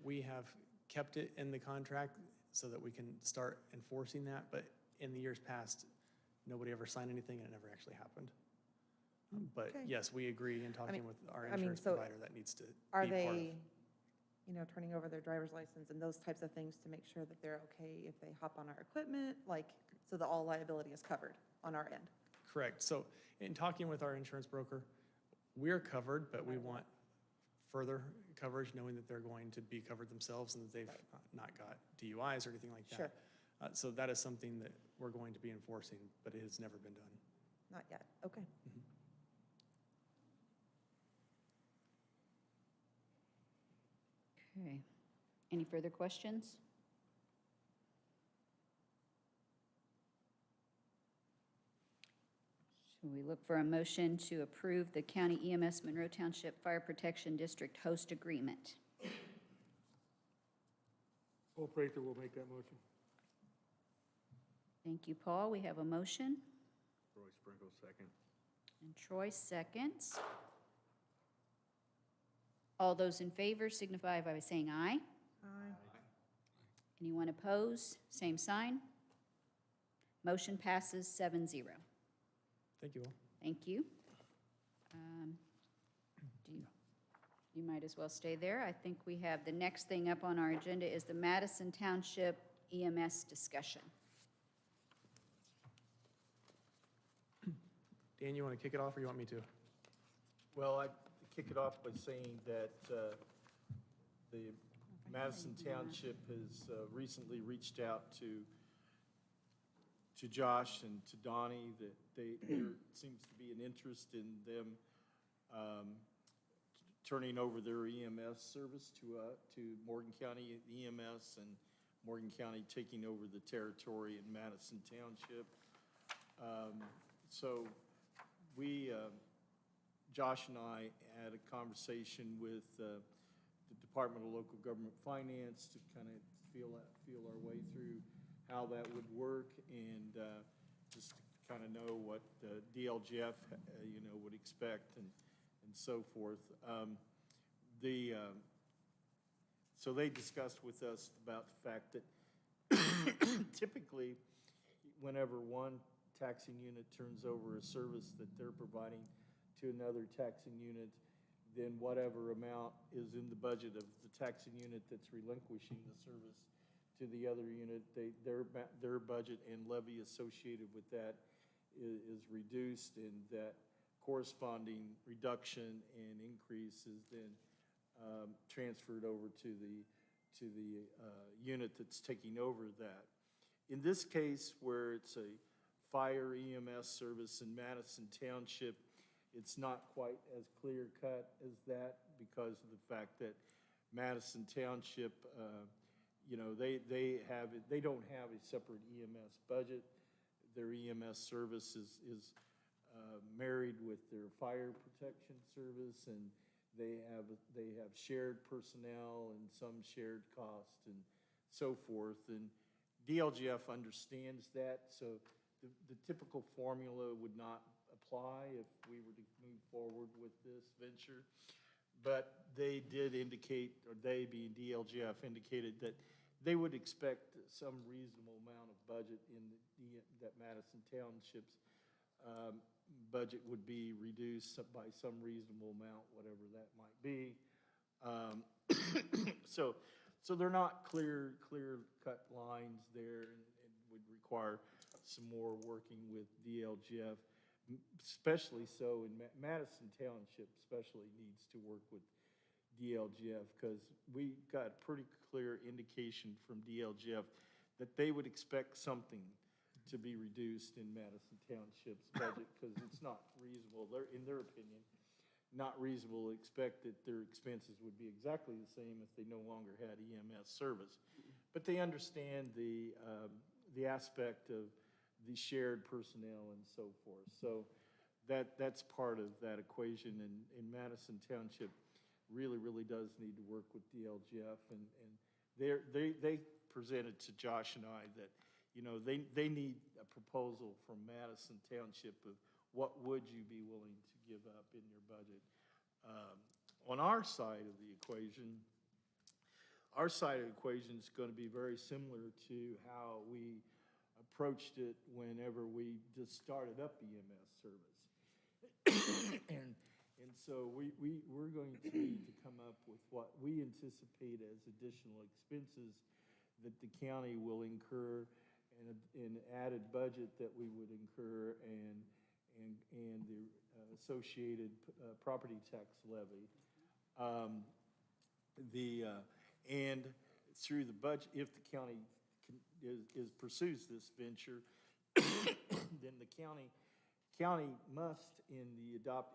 Speaker 4: we have kept it in the contract so that we can start enforcing that, but in the years past, nobody ever signed anything and it never actually happened. But
Speaker 9: Okay.
Speaker 4: yes, we agree in talking with our
Speaker 9: I mean,
Speaker 4: insurance
Speaker 9: so
Speaker 4: provider, that needs to be
Speaker 9: Are
Speaker 4: part of.
Speaker 9: they, turning over their driver's license and those types of things to make sure that they're okay if they hop on our equipment, so that all liability is covered on our end?
Speaker 4: Correct. So in talking with our insurance broker, we're covered, but we want further coverage, knowing that they're going to be covered themselves and that they've not got DUIs or anything like that.
Speaker 9: Sure.
Speaker 4: So that is something that we're going to be enforcing, but it has never been done.
Speaker 9: Not yet, okay.
Speaker 2: Okay. Any further questions? Should we look for a motion to approve the County EMS Monroe Township Fire Protection District host agreement?
Speaker 7: Paul Prather will make that motion.
Speaker 2: Thank you, Paul. We have a motion,
Speaker 6: Roy Sprinkle, second.
Speaker 2: and Troy seconds. All those in favor signify by saying aye.
Speaker 1: Aye.
Speaker 2: Anyone opposed? Same sign. Motion passes 7-0.
Speaker 4: Thank you all.
Speaker 2: Thank you. You might as well stay there. I think we have, the next thing up on our agenda is the Madison Township EMS discussion.
Speaker 4: Dan, you want to kick it off or you want me to?
Speaker 8: Well, I'd kick it off by saying that the Madison Township has recently reached out to Josh and to Donnie, that there seems to be an interest in them turning over their EMS service to Morgan County EMS, and Morgan County taking over the territory in Madison Township. So Josh and I had a conversation with the Department of Local Government Finance to kind of feel our way through how that would work, and just to kind of know what DLGF would expect and so forth. So they discussed with us about the fact that typically, whenever one taxing unit turns over a service that they're providing to another taxing unit, then whatever amount is in the budget of the taxing unit that's relinquishing the service to the other unit, their budget and levy associated with that is reduced, and that corresponding reduction and increase is then transferred over to the unit that's taking over that. In this case, where it's a fire EMS service in Madison Township, it's not quite as clear-cut as that, because of the fact that Madison Township, they don't have a separate EMS budget. Their EMS service is married with their fire protection service, and they have shared personnel and some shared cost and so forth. And DLGF understands that, so the typical formula would not apply if we were to move forward with this venture. But they did indicate, or they being DLGF, indicated that they would expect some reasonable amount of budget in that Madison Township's budget would be reduced by some reasonable amount, whatever that might be. So they're not clear-cut lines there, and would require some more working with DLGF, especially so in Madison Township especially needs to work with DLGF, because we got pretty clear indication from DLGF that they would expect something to be reduced in Madison Township's budget, because it's not reasonable, in their opinion, not reasonable to expect that their expenses would be exactly the same if they no longer had EMS service. But they understand the aspect of the shared personnel and so forth. So that's part of that equation, and Madison Township really does need to work with DLGF, and they presented to Josh and I that, you know, they need a proposal from Madison Township of what would you be willing to give up in your budget. On our side of the equation, is going to be very similar to how we approached it whenever we just started up EMS service. And so we're going to need to come up with what we anticipate as additional expenses that the county will incur, and an added budget that we would incur, and the associated property tax levy. And through the budget, if the county pursues this venture, then the county must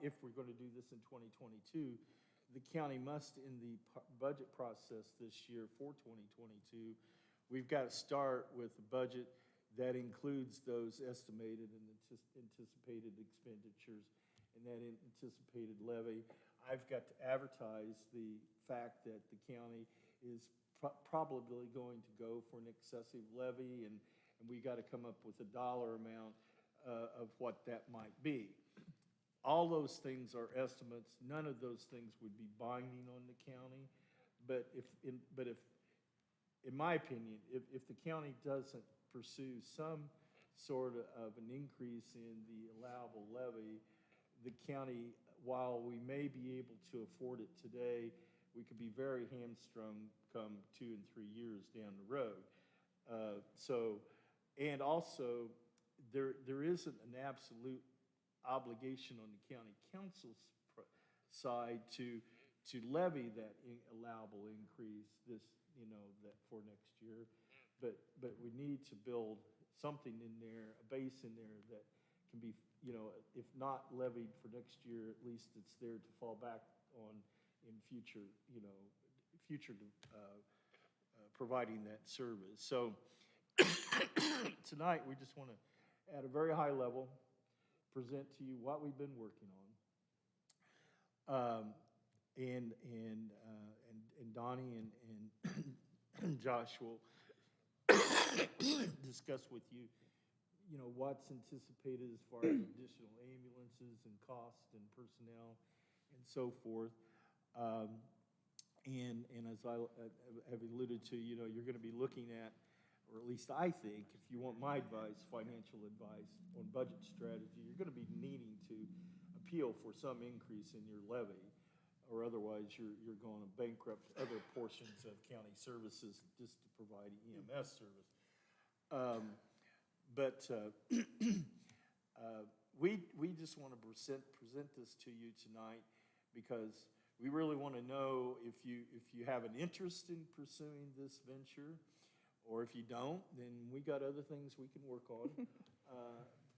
Speaker 8: if we're going to do this in 2022, the county must, in the budget process this year for 2022, we've got to start with a budget that includes those estimated and anticipated expenditures and that anticipated levy. I've got to advertise the fact that the county is probably going to go for an excessive levy, and we got to come up with a dollar amount of what that might be. All those things are estimates. None of those things would be binding on the county. But in my opinion, if the county doesn't pursue some sort of an increase in the allowable levy, the county, while we may be able to afford it today, we could be very hamstrung come 2 and 3 years down the road. And also, there isn't an absolute obligation on the county council's side to levy that allowable increase that for next year, but we need to build something in there, a base in there that can be, if not levied for next year, at least it's there to fall back on in future, providing that service. So tonight we just want to, at a very high level, present to you what we've been working on. And Donnie and Josh will discuss with you, what's anticipated as far as additional ambulances and cost and personnel and so forth. And as I have alluded to, you're going to be looking at, or at least I think, if you want my advice, financial advice on budget strategy, you're going to be needing to appeal for some increase in your levy, or otherwise you're going to bankrupt other portions of county services just to provide EMS service. We just want to present this to you tonight because we really want to know if you have an interest in pursuing this venture, or if you don't, then we got other things we can work on.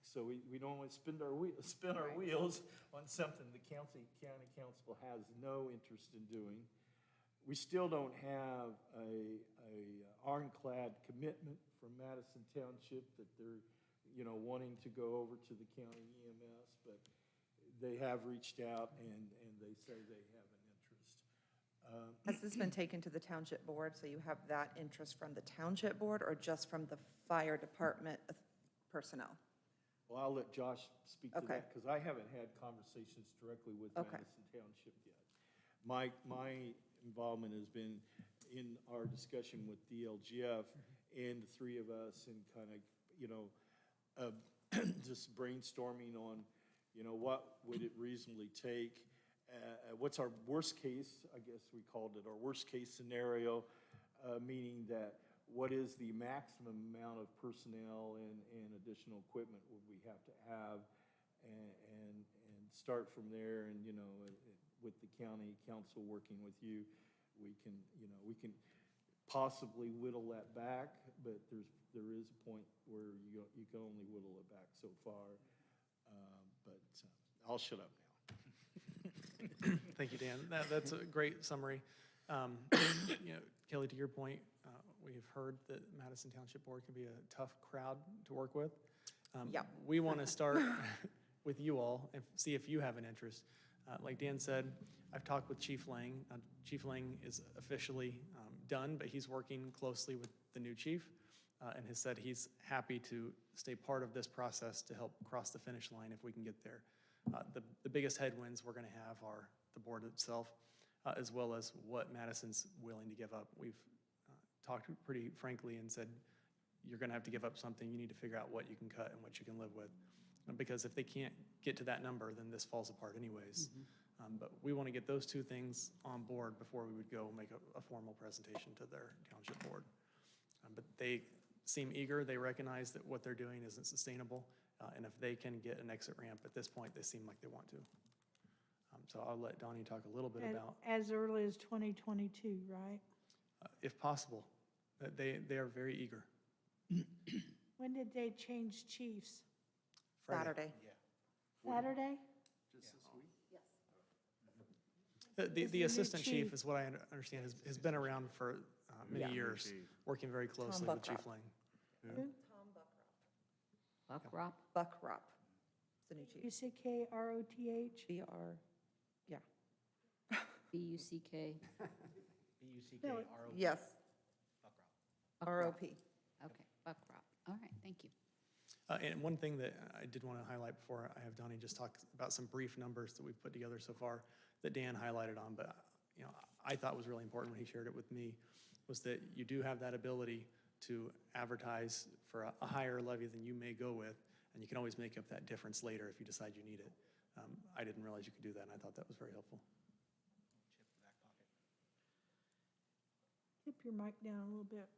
Speaker 8: So we don't want to spin our wheels on something the county council has no interest in doing. We still don't have a ironclad commitment from Madison Township that they're wanting to go over to the county EMS, but they have reached out and they say they have an interest.
Speaker 9: Has this been taken to the township board, so you have that interest from the township board, or just from the fire department personnel?
Speaker 8: Well, I'll let Josh speak to
Speaker 9: Okay.
Speaker 8: that, because I haven't had conversations directly with Madison Township yet. My involvement has been in our discussion with DLGF and the three of us, and kind of, just brainstorming on, what would it reasonably take? What's our worst case, I guess we called it our worst case scenario, meaning that what is the maximum amount of personnel and additional equipment would we have to have? And start from there, and, you know, with the county council working with you, we can possibly whittle that back, but there is a point where you can only whittle it back so far. But I'll shut up now.
Speaker 4: Thank you, Dan. That's a great summary. You know, Kelly, to your point, we've heard that Madison Township Board can be a tough crowd to work with.
Speaker 9: Yep.
Speaker 4: We want to start with you all and see if you have an interest. Like Dan said, I've talked with Chief Lang. Chief Lang is officially done, but he's working closely with the new chief and has said he's happy to stay part of this process to help cross the finish line if we can get there. The biggest headwinds we're going to have are the board itself, as well as what Madison's willing to give up. We've talked pretty frankly and said, you're going to have to give up something. You need to figure out what you can cut and what you can live with. Because if they can't get to that number, then this falls apart anyways. But we want to get those two things on board before we would go make a formal presentation to their township board. But they seem eager. They recognize that what they're doing isn't sustainable. And if they can get an exit ramp at this point, they seem like they want to. So I'll let Donnie talk a little bit about.
Speaker 1: As early as 2022, right?
Speaker 4: If possible. They are very eager.
Speaker 1: When did they change chiefs?
Speaker 4: Friday.
Speaker 9: Saturday.
Speaker 1: Saturday?
Speaker 6: Just this week?
Speaker 1: Is
Speaker 4: The
Speaker 1: the
Speaker 4: assistant
Speaker 1: new
Speaker 4: chief
Speaker 1: chief.
Speaker 4: is what I understand, has been around for many
Speaker 9: Yeah.
Speaker 4: years, working very closely with Chief Lang.
Speaker 1: Who?
Speaker 2: Buckrop?
Speaker 9: Buckrop, the new chief.
Speaker 1: Buckroth?
Speaker 9: BR, yeah.
Speaker 2: B-U-C-K.
Speaker 12: B-U-C-K-R-O.
Speaker 9: Yes. ROP.
Speaker 2: Okay, Buckrop. All right, thank you.
Speaker 4: And one thing that I did want to highlight before I have Donnie just talk about some brief numbers that we've put together so far that Dan highlighted on, but you know, I thought was really important when he shared it with me, was that you do have that ability to advertise for a higher levy than you may go with, and you can always make up that difference later if you decide you need it. I didn't realize you could do that, and I thought that was very helpful.
Speaker 1: Tip your mic down a little bit.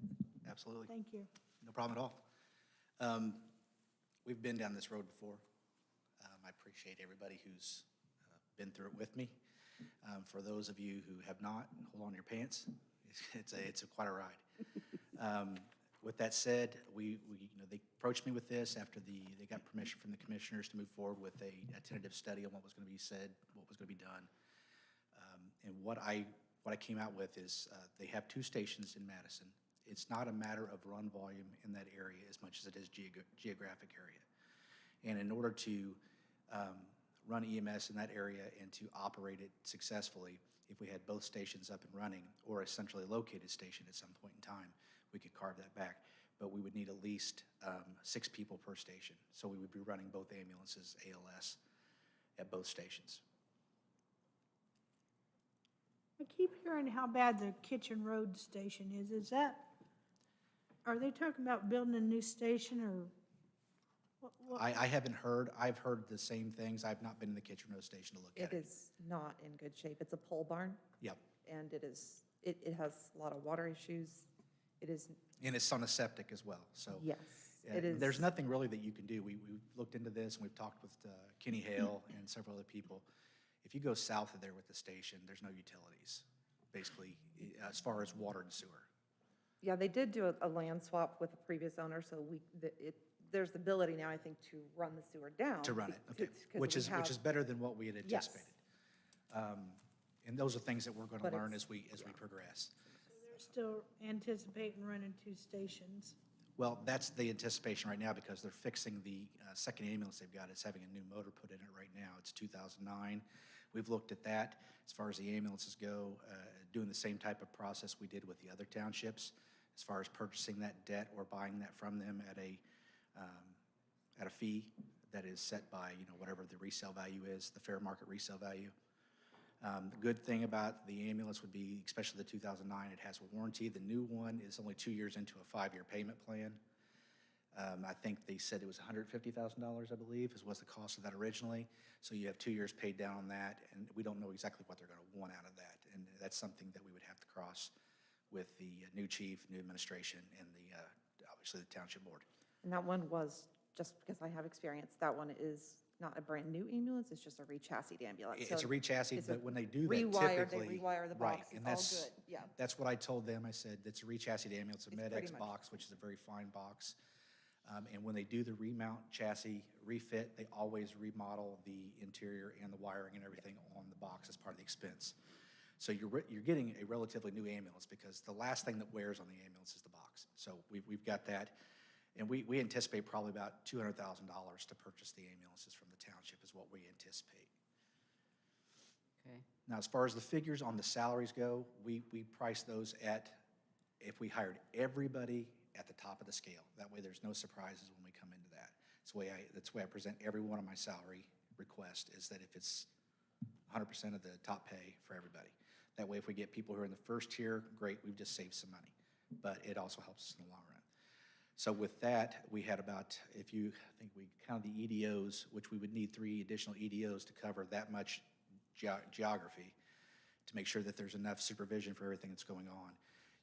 Speaker 13: Absolutely.
Speaker 1: Thank you.
Speaker 13: No problem at all. We've been down this road before. I appreciate everybody who's been through it with me. For those of you who have not, hold on to your pants. It's quite a ride. With that said, you know, they approached me with this after they got permission from the commissioners to move forward with a tentative study on what was going to be said, what was going to be done. And what I came out with is they have 2 stations in Madison. It's not a matter of run volume in that area as much as it is geographic area. And in order to run EMS in that area and to operate it successfully, if we had both stations up and running, or a centrally located station at some point in time, we could carve that back. But we would need at least 6 people per station. So we would be running both ambulances, ALS, at both stations.
Speaker 1: I keep hearing how bad the Kitchen Road station is. Are they talking about building a new station or what?
Speaker 13: I haven't heard. I've heard the same things. I've not been in the Kitchen Road station to look at
Speaker 9: It
Speaker 13: it.
Speaker 9: is not in good shape. It's a pole barn,
Speaker 13: Yep.
Speaker 9: and it has a lot of water issues. It is,
Speaker 13: And it's on a septic as well, so.
Speaker 9: yes,
Speaker 13: Yeah,
Speaker 9: it is.
Speaker 13: There's nothing really that you can do. We've looked into this, and we've talked with Kenny Hale and several other people. If you go south of there with the station, there's no utilities, basically, as far as water and sewer.
Speaker 9: Yeah, they did do a land swap with the previous owner, so there's the ability now, I think, to run the sewer down.
Speaker 13: To run it, okay.
Speaker 9: 'cause
Speaker 13: Which
Speaker 9: we
Speaker 13: is
Speaker 9: have-
Speaker 13: better than what we had
Speaker 9: Yes.
Speaker 13: anticipated. And those are things that we're going to
Speaker 9: But
Speaker 13: learn
Speaker 9: it's-
Speaker 13: as we progress.
Speaker 1: They're still anticipating running 2 stations.
Speaker 13: Well, that's the anticipation right now because they're fixing the second ambulance they've got. It's having a new motor put in it right now. It's 2009. We've looked at that as far as the ambulances go, doing the same type of process we did with the other townships as far as purchasing that debt or buying that from them at a fee that is set by, you know, whatever the resale value is, the fair market resale value. The good thing about the ambulance would be, especially the 2009, it has a warranty. The new one is only 2 years into a 5-year payment plan. I think they said it was $150,000, I believe, was the cost of that originally. So you have 2 years paid down on that, and we don't know exactly what they're going to want out of that. And that's something that we would have to cross with the new chief, new administration, and obviously the township board.
Speaker 9: And that one was, just because I have experience, that one is not a brand-new ambulance, it's just a rechassied ambulance.
Speaker 13: It's a
Speaker 9: So
Speaker 13: rechassis,
Speaker 9: it's a
Speaker 13: but when they do that,
Speaker 9: rewired, they
Speaker 13: typically.
Speaker 9: rewire the
Speaker 13: right,
Speaker 9: box,
Speaker 13: and
Speaker 9: it's
Speaker 13: that's-
Speaker 9: all good, yeah.
Speaker 13: That's what I told them. I said, it's a rechassis ambulance, a
Speaker 9: It's pretty
Speaker 13: MedX
Speaker 9: much
Speaker 13: box, which is a very fine box. And when they do the remount chassis refit, they always remodel the interior and the wiring and everything on the box as part of the expense. So you're getting a relatively new ambulance, because the last thing that wears on the ambulance is the box. So we've got that. And we anticipate probably about $200,000 to purchase the ambulances from the township is what we anticipate.
Speaker 2: Okay.
Speaker 13: Now, as far as the figures on the salaries go, we price those at, if we hired everybody at the top of the scale. That way there's no surprises when we come into that. That's the way I present every one of my salary requests, is that if it's 100% of the top pay for everybody. That way if we get people who are in the first tier, great, we've just saved some money. But it also helps us in the long run. So with that, we had about, I think we counted the EDOs, which we would need 3 additional EDOs to cover that much geography to make sure that there's enough supervision for everything that's going on.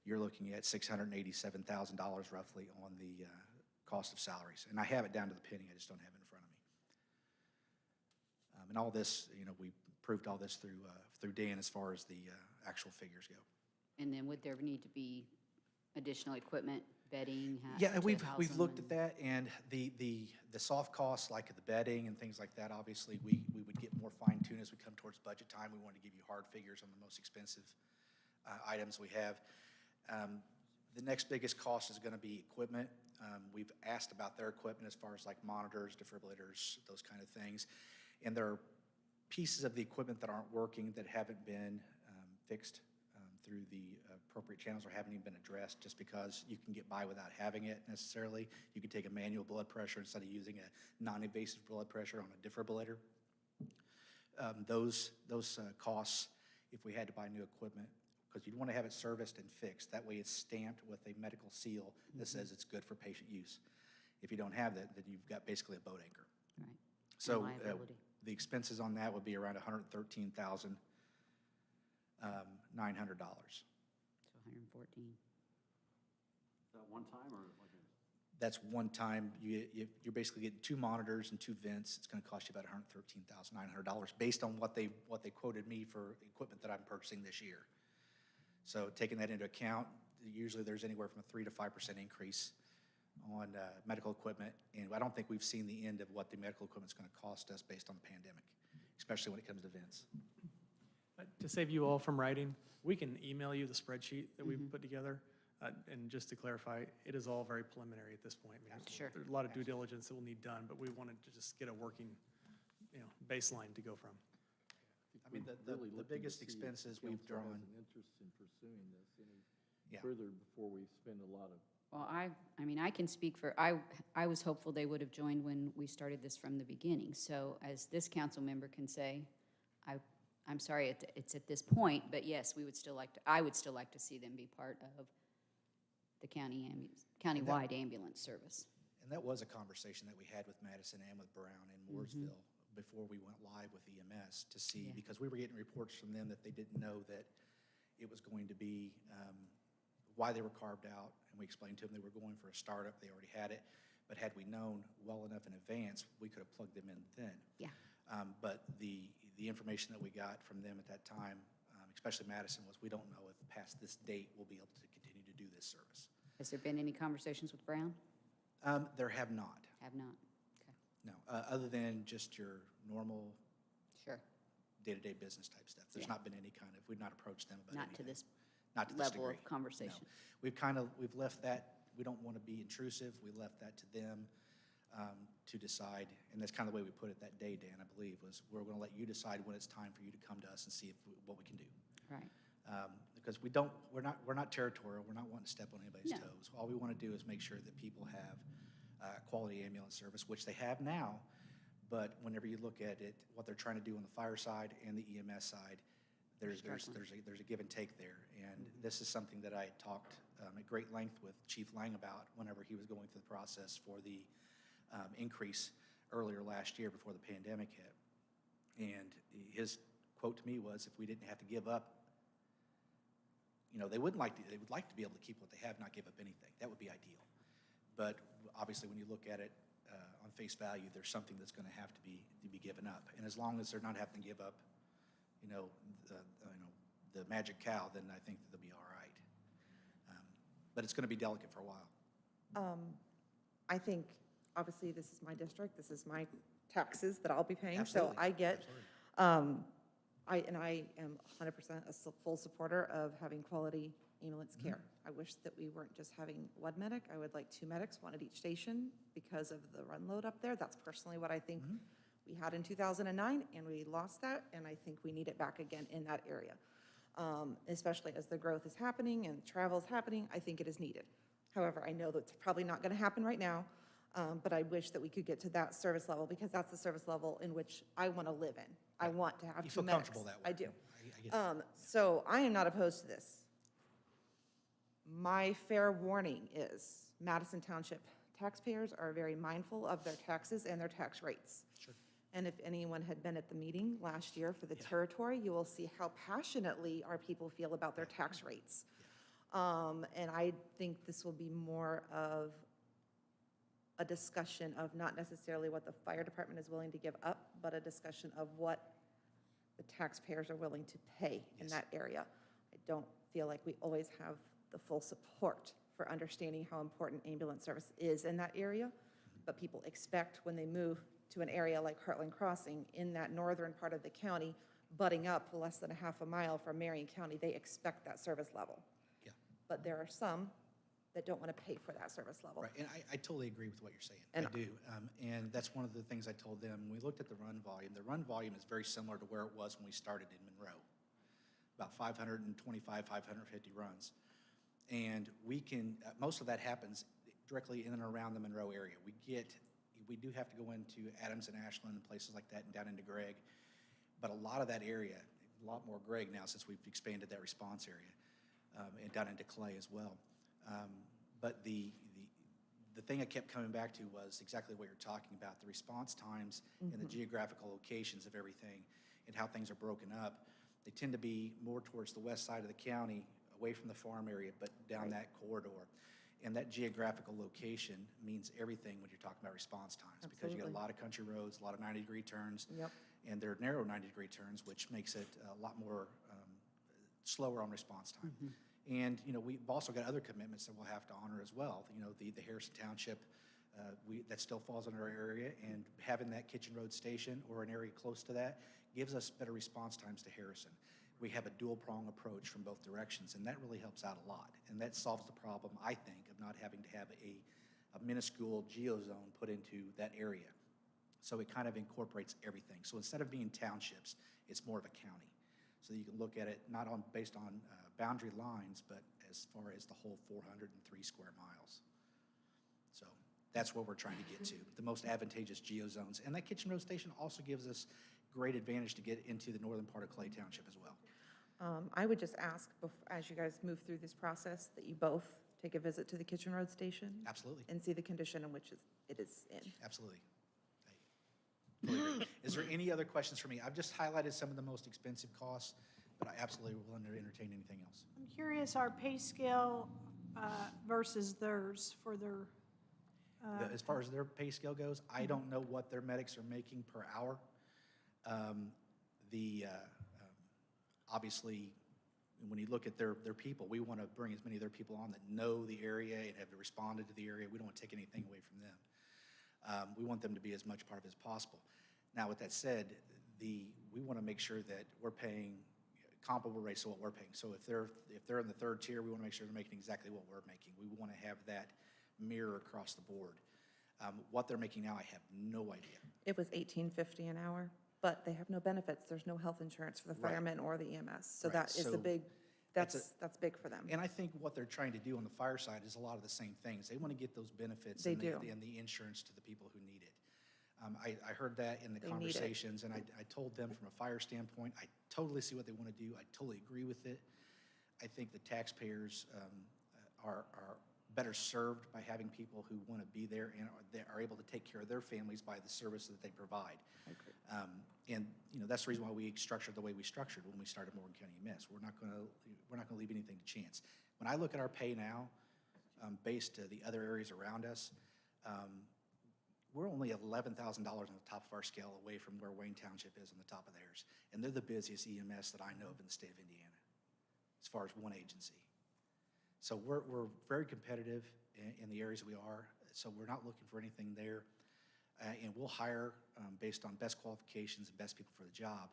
Speaker 13: You're looking at $687,000 roughly on the cost of salaries. And I have it down to the penny, I just don't have it in front of me. And all this, we proved all this through Dan as far as the actual figures go.
Speaker 2: And then would there need to be additional equipment, bedding?
Speaker 13: Yeah,
Speaker 2: to
Speaker 13: we've
Speaker 2: house them
Speaker 13: looked at
Speaker 2: and-
Speaker 13: that, and the soft costs, like the bedding and things like that, obviously, we would get more fine-tuned as we come towards budget time. We want to give you hard figures on the most expensive items we have. The next biggest cost is going to be equipment. We've asked about their equipment as far as like monitors, defibrillators, those kind of things. And there are pieces of the equipment that aren't working that haven't been fixed through the appropriate channels or haven't even been addressed, just because you can get by without having it necessarily. You can take a manual blood pressure instead of using a non-invasive blood pressure on a defibrillator. Those costs, if we had to buy new equipment, because you'd want to have it serviced and fixed. That way it's stamped with a medical seal that says it's good for patient use. If you don't have that, then you've got basically a boat anchor.
Speaker 2: Right.
Speaker 13: So
Speaker 2: Liability.
Speaker 13: the expenses on that would be around $113,900.
Speaker 2: So 114.
Speaker 6: Is that one time or like
Speaker 13: That's one time. You're basically getting 2 monitors and 2 vents. It's going to cost you about $113,900 based on what they quoted me for equipment that I'm purchasing this year. So taking that into account, usually there's anywhere from a 3 to 5% increase on medical equipment, and I don't think we've seen the end of what the medical equipment's going to cost us based on the pandemic, especially when it comes to vents.
Speaker 4: To save you all from writing, we can email you the spreadsheet that we've put together. And just to clarify, it is all very preliminary at this point. I mean,
Speaker 2: Sure.
Speaker 4: There's a lot of due diligence that will need done, but we wanted to just get a working, baseline to go from.
Speaker 13: I mean, the biggest expenses we've drawn.
Speaker 8: Has an interest in pursuing this
Speaker 13: Yeah.
Speaker 8: any further before we spend a lot of.
Speaker 2: Well, I mean, I can speak for, I was hopeful they would have joined when we started this from the beginning. So as this council member can say, I'm sorry it's at this point, but yes, I would still like to see them be part of the countywide ambulance service.
Speaker 13: And that was a conversation that we had with Madison and with Brown and Mooresville before we went live with EMS to see,
Speaker 2: Yeah.
Speaker 13: because we were getting reports from them that they didn't know that it was going to be, why they were carved out, and we explained to them they were going for a startup, they already had it, but had we known well enough in advance, we could have plugged them in then.
Speaker 2: Yeah.
Speaker 13: But the information that we got from them at that time, especially Madison, was we don't know if past this date we'll be able to continue to do this service.
Speaker 2: Has there been any conversations with Brown?
Speaker 13: There have not.
Speaker 2: Have not? Okay.
Speaker 13: No, other than just your normal
Speaker 2: Sure.
Speaker 13: day-to-day business type stuff. There's
Speaker 2: Yeah.
Speaker 13: not been any kind of, we've not approached them about
Speaker 2: Not
Speaker 13: anything.
Speaker 2: to this
Speaker 13: Not to this
Speaker 2: level
Speaker 13: degree.
Speaker 2: of conversation.
Speaker 13: No. We've left that, we don't want to be intrusive. We left that to them to decide. And that's kind of the way we put it that day, Dan, I believe, was we're going to let you decide when it's time for you to come to us and see what we can do.
Speaker 2: Right.
Speaker 13: Because we're not territorial. We're not wanting to step on anybody's
Speaker 2: No.
Speaker 13: toes. All we want to do is make sure that people have quality ambulance service, which they have now. But whenever you look at it, what they're trying to do on the fire side and the EMS side, there's a give and take there. And this is something that I had talked at great length with Chief Lang about whenever he was going through the process for the increase earlier last year before the pandemic hit. And his quote to me was, if we didn't have to give up they would like to be able to keep what they have, not give up anything. That would be ideal. But obviously, when you look at it on face value, there's something that's going to have to be given up. And as long as they're not having to give up, the magic cow, then I think that they'll be all right. But it's going to be delicate for a while.
Speaker 9: I think, obviously, this is my district, this is my taxes that I'll be paying, so
Speaker 13: Absolutely.
Speaker 9: I get,
Speaker 13: Absolutely.
Speaker 9: I am 100% a full supporter of having quality ambulance care. I wish that we weren't just having one medic. I would like 2 medics, 1 at each station, because of the run load up there. That's personally what I think we had in 2009, and we lost that, and I think we need it back again in that area. Especially as the growth is happening and travel is happening, I think it is needed. However, I know that's probably not going to happen right now, but I wish that we could get to that service level, because that's the service level in which I want to live in. I want to have
Speaker 13: You
Speaker 9: 2
Speaker 13: feel
Speaker 9: medics.
Speaker 13: comfortable that way.
Speaker 9: I do.
Speaker 13: I get it.
Speaker 9: So I am not opposed to this. My fair warning is Madison Township taxpayers are very mindful of their taxes and their tax rates.
Speaker 13: Sure.
Speaker 9: And if anyone had been at the meeting last year for the territory, you will see how passionately our people feel about their tax rates. And I think this will be more of a discussion of not necessarily what the fire department is willing to give up, but a discussion of what the taxpayers are willing to pay in that area. I don't feel like we always have the full support for understanding how important ambulance service is in that area, but people expect when they move to an area like Heartland Crossing in that northern part of the county, butting up less than a half a mile from Marion County, they expect that service level.
Speaker 13: Yeah.
Speaker 9: But there are some that don't want to pay for that service level.
Speaker 13: Right, and I totally agree with what you're saying.
Speaker 9: And
Speaker 13: I do. And that's one of the things I told them. When we looked at the run volume is very similar to where it was when we started in Monroe. About 525, 550 runs. And we can, most of that happens directly in and around the Monroe area. We do have to go into Adams and Ashland and places like that and down into Gregg. But a lot of that area, a lot more Gregg now since we've expanded that response area, and down into Clay as well. But the thing I kept coming back to was exactly what you're talking about, the response times and the geographical locations of everything and how things are broken up. They tend to be more towards the west side of the county, away from the farm area, but down that corridor. And that geographical location means everything when you're talking about response times.
Speaker 9: Absolutely.
Speaker 13: Because you get a lot of country roads, a lot of 90-degree turns.
Speaker 9: Yep.
Speaker 13: And they're narrow 90-degree turns, which makes it a lot more slower on response time. And, we've also got other commitments that we'll have to honor as well. The Harrison Township, that still falls under our area, and having that Kitchen Road station or an area close to that gives us better response times to Harrison. We have a dual-prong approach from both directions, and that really helps out a lot. And that solves the problem, I think, of not having to have a minuscule geozone put into that area. So it kind of incorporates everything. So instead of being townships, it's more of a county. So you can look at it not based on boundary lines, but as far as the whole 403 square miles. So that's what we're trying to get to, the most advantageous geozones. And that Kitchen Road station also gives us great advantage to get into the northern part of Clay Township as well.
Speaker 9: I would just ask, as you guys move through this process, that you both take a visit to the Kitchen Road station.
Speaker 13: Absolutely.
Speaker 9: And see the condition in which it is in.
Speaker 13: Absolutely. I totally agree. Is there any other questions for me? I've just highlighted some of the most expensive costs, but I absolutely will entertain anything else.
Speaker 1: I'm curious, our pay scale versus theirs for their,
Speaker 13: As far as their pay scale goes, I don't know what their medics are making per hour. Obviously, when you look at their people, we want to bring as many of their people on that know the area and have responded to the area. We don't want to take anything away from them. We want them to be as much part of it as possible. Now, with that said, we want to make sure that we're paying comparable rates to what we're paying. So if they're in the third tier, we want to make sure they're making exactly what we're making. We want to have that mirror across the board. What they're making now, I have no idea.
Speaker 9: It was $18.50 an hour, but they have no benefits. There's no health insurance for the
Speaker 13: Right.
Speaker 9: firemen or the EMS. So
Speaker 13: Right.
Speaker 9: that is
Speaker 13: So
Speaker 9: a big,
Speaker 13: that's
Speaker 9: that's big for them.
Speaker 13: And I think what they're trying to do on the fire side is a lot of the same things. They want to get those benefits
Speaker 9: They
Speaker 13: and
Speaker 9: do.
Speaker 13: the insurance to the people who need it. I heard that in the
Speaker 9: They need it.
Speaker 13: conversations, and I told them from a fire standpoint, I totally see what they want to do. I totally agree with it. I think the taxpayers are better served by having people who want to be there and are able to take care of their families by the service that they provide. And, that's the reason why we structured the way we structured when we started Morgan County EMS. We're not going to leave anything to chance. When I look at our pay now, based to the other areas around us, we're only $11,000 on the top of our scale away from where Wayne Township is on the top of theirs. And they're the busiest EMS that I know of in the state of Indiana, as far as one agency. So we're very competitive in the areas we are, so we're not looking for anything there. And we'll hire based on best qualifications and best people for the job,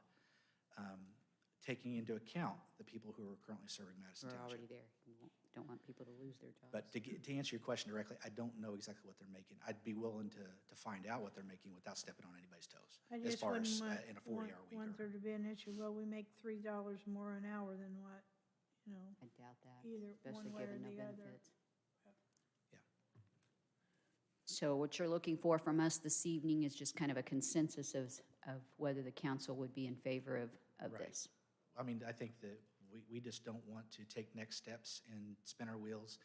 Speaker 13: taking into account the people who are currently serving Madison
Speaker 2: We're
Speaker 13: Township.
Speaker 2: already there. We don't want people to lose their jobs.
Speaker 13: But to answer your question directly, I don't know exactly what they're making. I'd be willing to find out what they're making without stepping on anybody's toes,
Speaker 1: I
Speaker 13: as
Speaker 1: just
Speaker 13: far
Speaker 1: wouldn't
Speaker 13: as
Speaker 1: want,
Speaker 13: in a 40-hour week.
Speaker 1: want there to be an issue, well, we make $3 more an hour than what,
Speaker 2: I doubt that,
Speaker 1: either one
Speaker 2: especially
Speaker 1: way or
Speaker 2: given no
Speaker 1: the other.
Speaker 2: benefits. So what you're looking for from us this evening is just kind of a consensus of whether the council would be in favor of
Speaker 13: Right.
Speaker 2: this.
Speaker 13: I mean, I think that we just don't want to take next steps and spin our wheels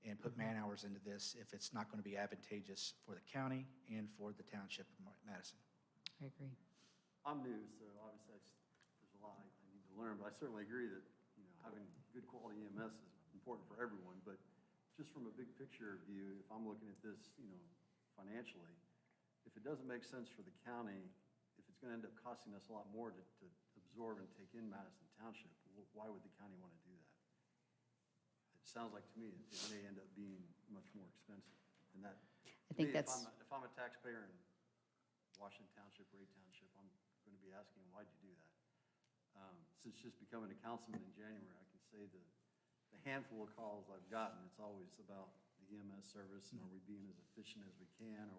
Speaker 13: and put man-hours into this if it's not going to be advantageous for the county and for the township of Madison.
Speaker 2: I agree.
Speaker 6: I'm new, so obviously there's a lot I need to learn, but I certainly agree that, having good quality EMS is important for everyone, but just from a big picture view, if I'm looking at this, financially, if it doesn't make sense for the county, if it's gonna end up costing us a lot more to absorb and take in Madison Township, why would the county wanna do that? It sounds like to me it may end up being much more expensive, and that,
Speaker 2: I think
Speaker 6: to me,
Speaker 2: that's,
Speaker 6: if I'm a taxpayer in Washington Township, Ray Township, I'm gonna be asking, why'd you do that? Since just becoming a councilman in January, I can say the handful of calls I've gotten, it's always about the EMS service, and are we being as efficient as we can?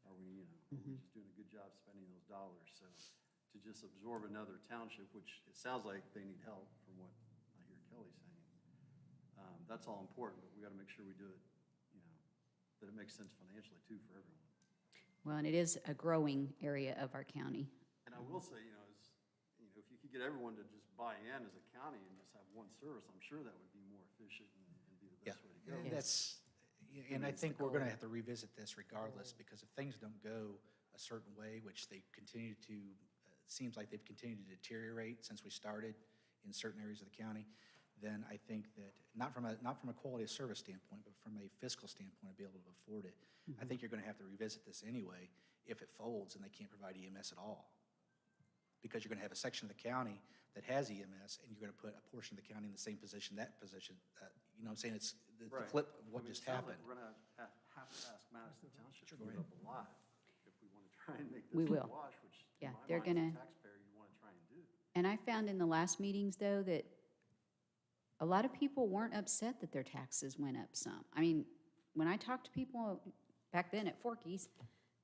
Speaker 6: Are we just doing a good job spending those dollars? So to just absorb another township, which it sounds like they need help from what I hear Kelly saying, that's all important, but we gotta make sure we do it, that it makes sense financially too for everyone.
Speaker 2: well, and it is a growing area of our county.
Speaker 6: And I will say, if you could get everyone to just buy in as a county and just have one service, I'm sure that would be more efficient and be the best way to go.
Speaker 2: Yes.
Speaker 13: And I think we're going to have to revisit this regardless, because if things don't go a certain way, which they continue to, seems like they've continued to deteriorate since we started in certain areas of the county, then I think that, not from a quality of service standpoint, but from a fiscal standpoint, to be able to afford it, I think you're going to have to revisit this anyway if it folds and they can't provide EMS at all. Because you're going to have a section of the county that has EMS, and you're going to put a portion of the county in the same position, that position, you know what I'm saying? It's the
Speaker 6: Right.
Speaker 13: flip of what
Speaker 6: I mean,
Speaker 13: just
Speaker 6: it sounds
Speaker 13: happened.
Speaker 6: like we're gonna have to ask Madison Township to
Speaker 13: go
Speaker 6: give
Speaker 13: ahead.
Speaker 6: up a lot if we wanna try and make
Speaker 2: We
Speaker 6: this a
Speaker 2: will.
Speaker 6: wash, which
Speaker 2: Yeah,
Speaker 6: in my
Speaker 2: they're
Speaker 6: mind, as
Speaker 2: gonna-
Speaker 6: a taxpayer, you wanna try and do.
Speaker 2: And I found in the last meetings, though, that a lot of people weren't upset that their taxes went up some. I mean, when I talked to people back then at Forky's,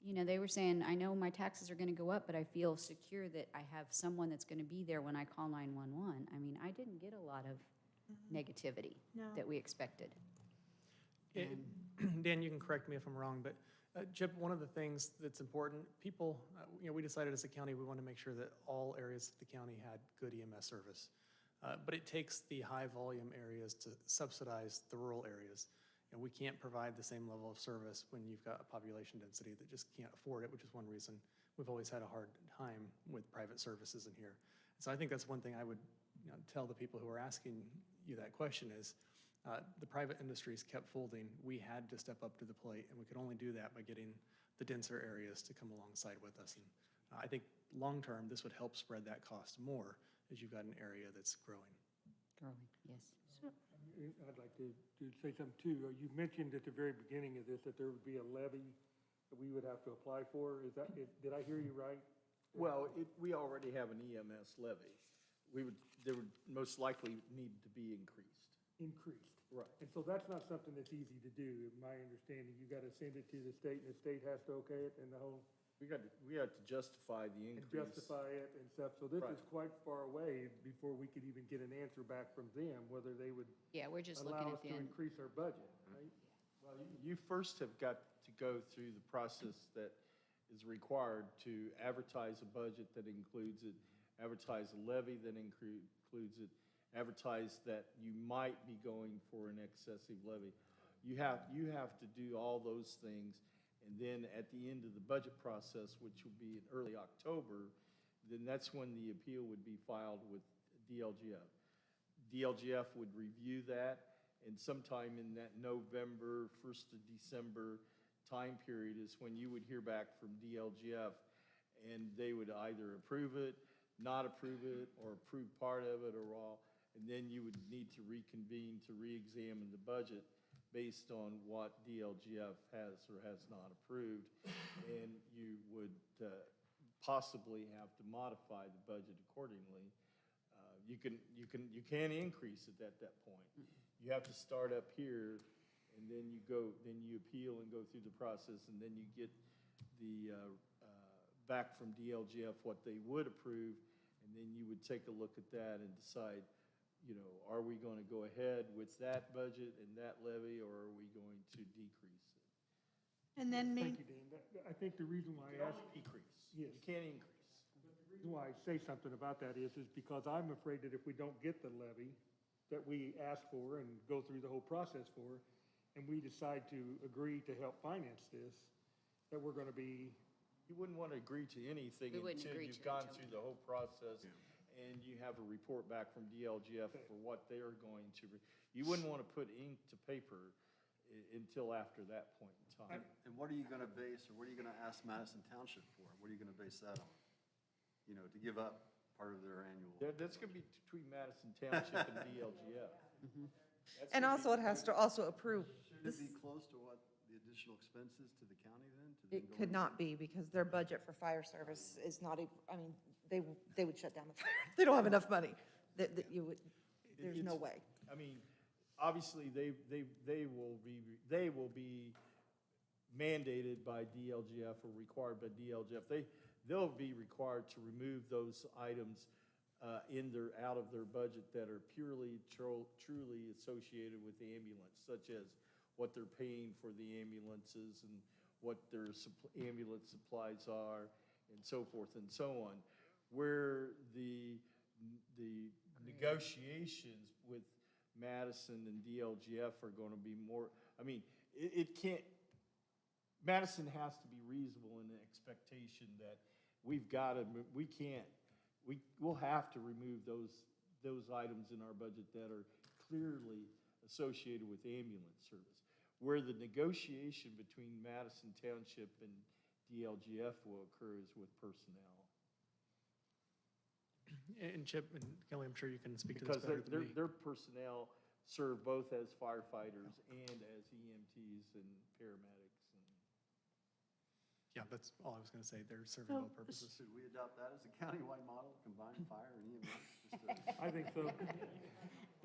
Speaker 2: they were saying, I know my taxes are going to go up, but I feel secure that I have someone that's going to be there when I call 911. I mean, I didn't get a lot of negativity
Speaker 1: No.
Speaker 2: that we expected.
Speaker 4: Dan, you can correct me if I'm wrong, but Chip, one of the things that's important, people, we decided as a county, we want to make sure that all areas of the county had good EMS service. But it takes the high-volume areas to subsidize the rural areas. And we can't provide the same level of service when you've got a population density that just can't afford it, which is one reason we've always had a hard time with private services in here. So I think that's one thing I would tell the people who are asking you that question is, the private industries kept folding. We had to step up to the plate, and we could only do that by getting the denser areas to come alongside with us. And I think long-term, this would help spread that cost more as you've got an area that's growing.
Speaker 2: Growing, yes.
Speaker 7: I'd like to say something too. You mentioned at the very beginning of this that there would be a levy that we would have to apply for. Did I hear you right?
Speaker 8: Well, we already have an EMS levy. There would most likely need to be increased.
Speaker 7: Increased.
Speaker 8: Right.
Speaker 7: And so that's not something that's easy to do, in my understanding. You got to send it to the state, and the state has to okay it, and the whole,
Speaker 8: We have to justify the
Speaker 7: and
Speaker 8: increase.
Speaker 7: justify it and stuff. So this
Speaker 8: Right.
Speaker 7: is quite far away before we could even get an answer back from them, whether they would
Speaker 2: Yeah, we're just looking
Speaker 7: allow
Speaker 2: at
Speaker 7: us
Speaker 2: the
Speaker 7: to
Speaker 2: end.
Speaker 7: increase our budget, right?
Speaker 8: Well, you first have got to go through the process that is required to advertise a budget that includes it, advertise a levy that includes it, advertise that you might be going for an excessive levy. You have to do all those things, and then at the end of the budget process, which will be in early October, then that's when the appeal would be filed with DLGF. DLGF would review that, and sometime in that November, 1st of December time period is when you would hear back from DLGF, and they would either approve it, not approve it, or approve part of it or all, and then you would need to reconvene to re-examine the budget based on what DLGF has or has not approved, and you would possibly have to modify the budget accordingly. You can increase it at that point. You have to start up here, and then you appeal and go through the process, and then you get the, back from DLGF what they would approve, and then you would take a look at that and decide, are we going to go ahead with that budget and that levy, or are we going to decrease it?
Speaker 1: And then
Speaker 7: Thank you, Dean. I think the reason why I asked,
Speaker 8: Decrease.
Speaker 7: Yes.
Speaker 8: You can't increase.
Speaker 7: the reason why I say something about that is because I'm afraid that if we don't get the levy that we ask for and go through the whole process for, and we decide to agree to help finance this, that we're going to be,
Speaker 8: You wouldn't want to agree to anything
Speaker 2: We wouldn't
Speaker 8: until
Speaker 2: agree
Speaker 8: you've
Speaker 2: to it
Speaker 8: gone
Speaker 2: until
Speaker 8: through the whole process and you have a report back from DLGF for what they're going to, you wouldn't want to put ink to paper until after that point in time.
Speaker 6: And what are you gonna base, or what are you gonna ask Madison Township for? What are you gonna base that on? To give up part of their annual?
Speaker 8: That's going to be between Madison Township and DLGF. That's
Speaker 9: And
Speaker 8: gonna
Speaker 9: also, it has to also approve.
Speaker 6: Should
Speaker 9: This-
Speaker 6: it be close to what the additional expenses to the county then? to
Speaker 9: It
Speaker 6: then go
Speaker 9: could
Speaker 6: into-
Speaker 9: not be, because their budget for fire service is not, they would shut down the fire. They don't have enough money. That you would, there's no way.
Speaker 8: I mean, obviously, they will be mandated by DLGF or required by DLGF. They'll be required to remove those items out of their budget that are truly associated with the ambulance, such as what they're paying for the ambulances and what their ambulance supplies are, and so forth and so on. Where the negotiations with Madison and DLGF are going to be more, it can't, Madison has to be reasonable in the expectation that we'll have to remove those items in our budget that are clearly associated with ambulance service. Where the negotiation between Madison Township and DLGF will occur is with personnel.
Speaker 4: And Chip and Kelly, I'm sure you can speak to this
Speaker 8: Because
Speaker 4: better than me.
Speaker 8: their personnel serve both as firefighters and as EMTs and paramedics.
Speaker 4: Yeah, that's all I was going to say. They're serving both purposes.
Speaker 6: Should we adopt that as a countywide model, combined fire and EMS?
Speaker 7: I think so.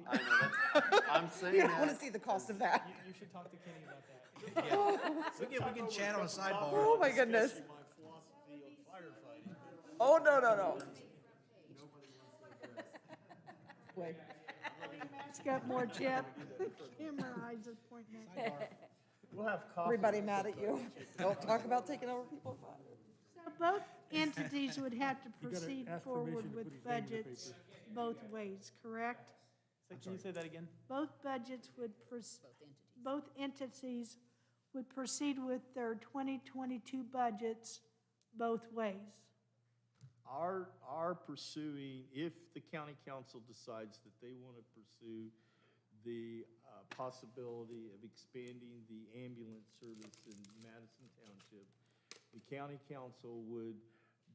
Speaker 6: I know, I'm saying
Speaker 9: You don't want to
Speaker 6: that.
Speaker 9: see the cost of that.
Speaker 4: You should talk to Kenny about that.
Speaker 12: We can channel a sidebar.
Speaker 9: Oh, my goodness.
Speaker 4: My philosophy on firefighting.
Speaker 9: Oh, no. Wait.
Speaker 1: It's got more Chip. Camera eyes are pointing at.
Speaker 8: We'll have coffee.
Speaker 9: Everybody mad at you. Don't talk about taking over people's fire.
Speaker 1: So both entities would have to
Speaker 7: gotta
Speaker 1: proceed
Speaker 7: ask
Speaker 1: forward
Speaker 7: permission to
Speaker 1: with
Speaker 7: put his name in the
Speaker 1: budgets both ways, correct?
Speaker 4: So can you say that again?
Speaker 1: Both budgets would, both entities would proceed with their 2022 budgets both ways.
Speaker 8: Are pursuing, if the county council decides that they want to pursue the possibility of expanding the ambulance service in Madison Township, the county council would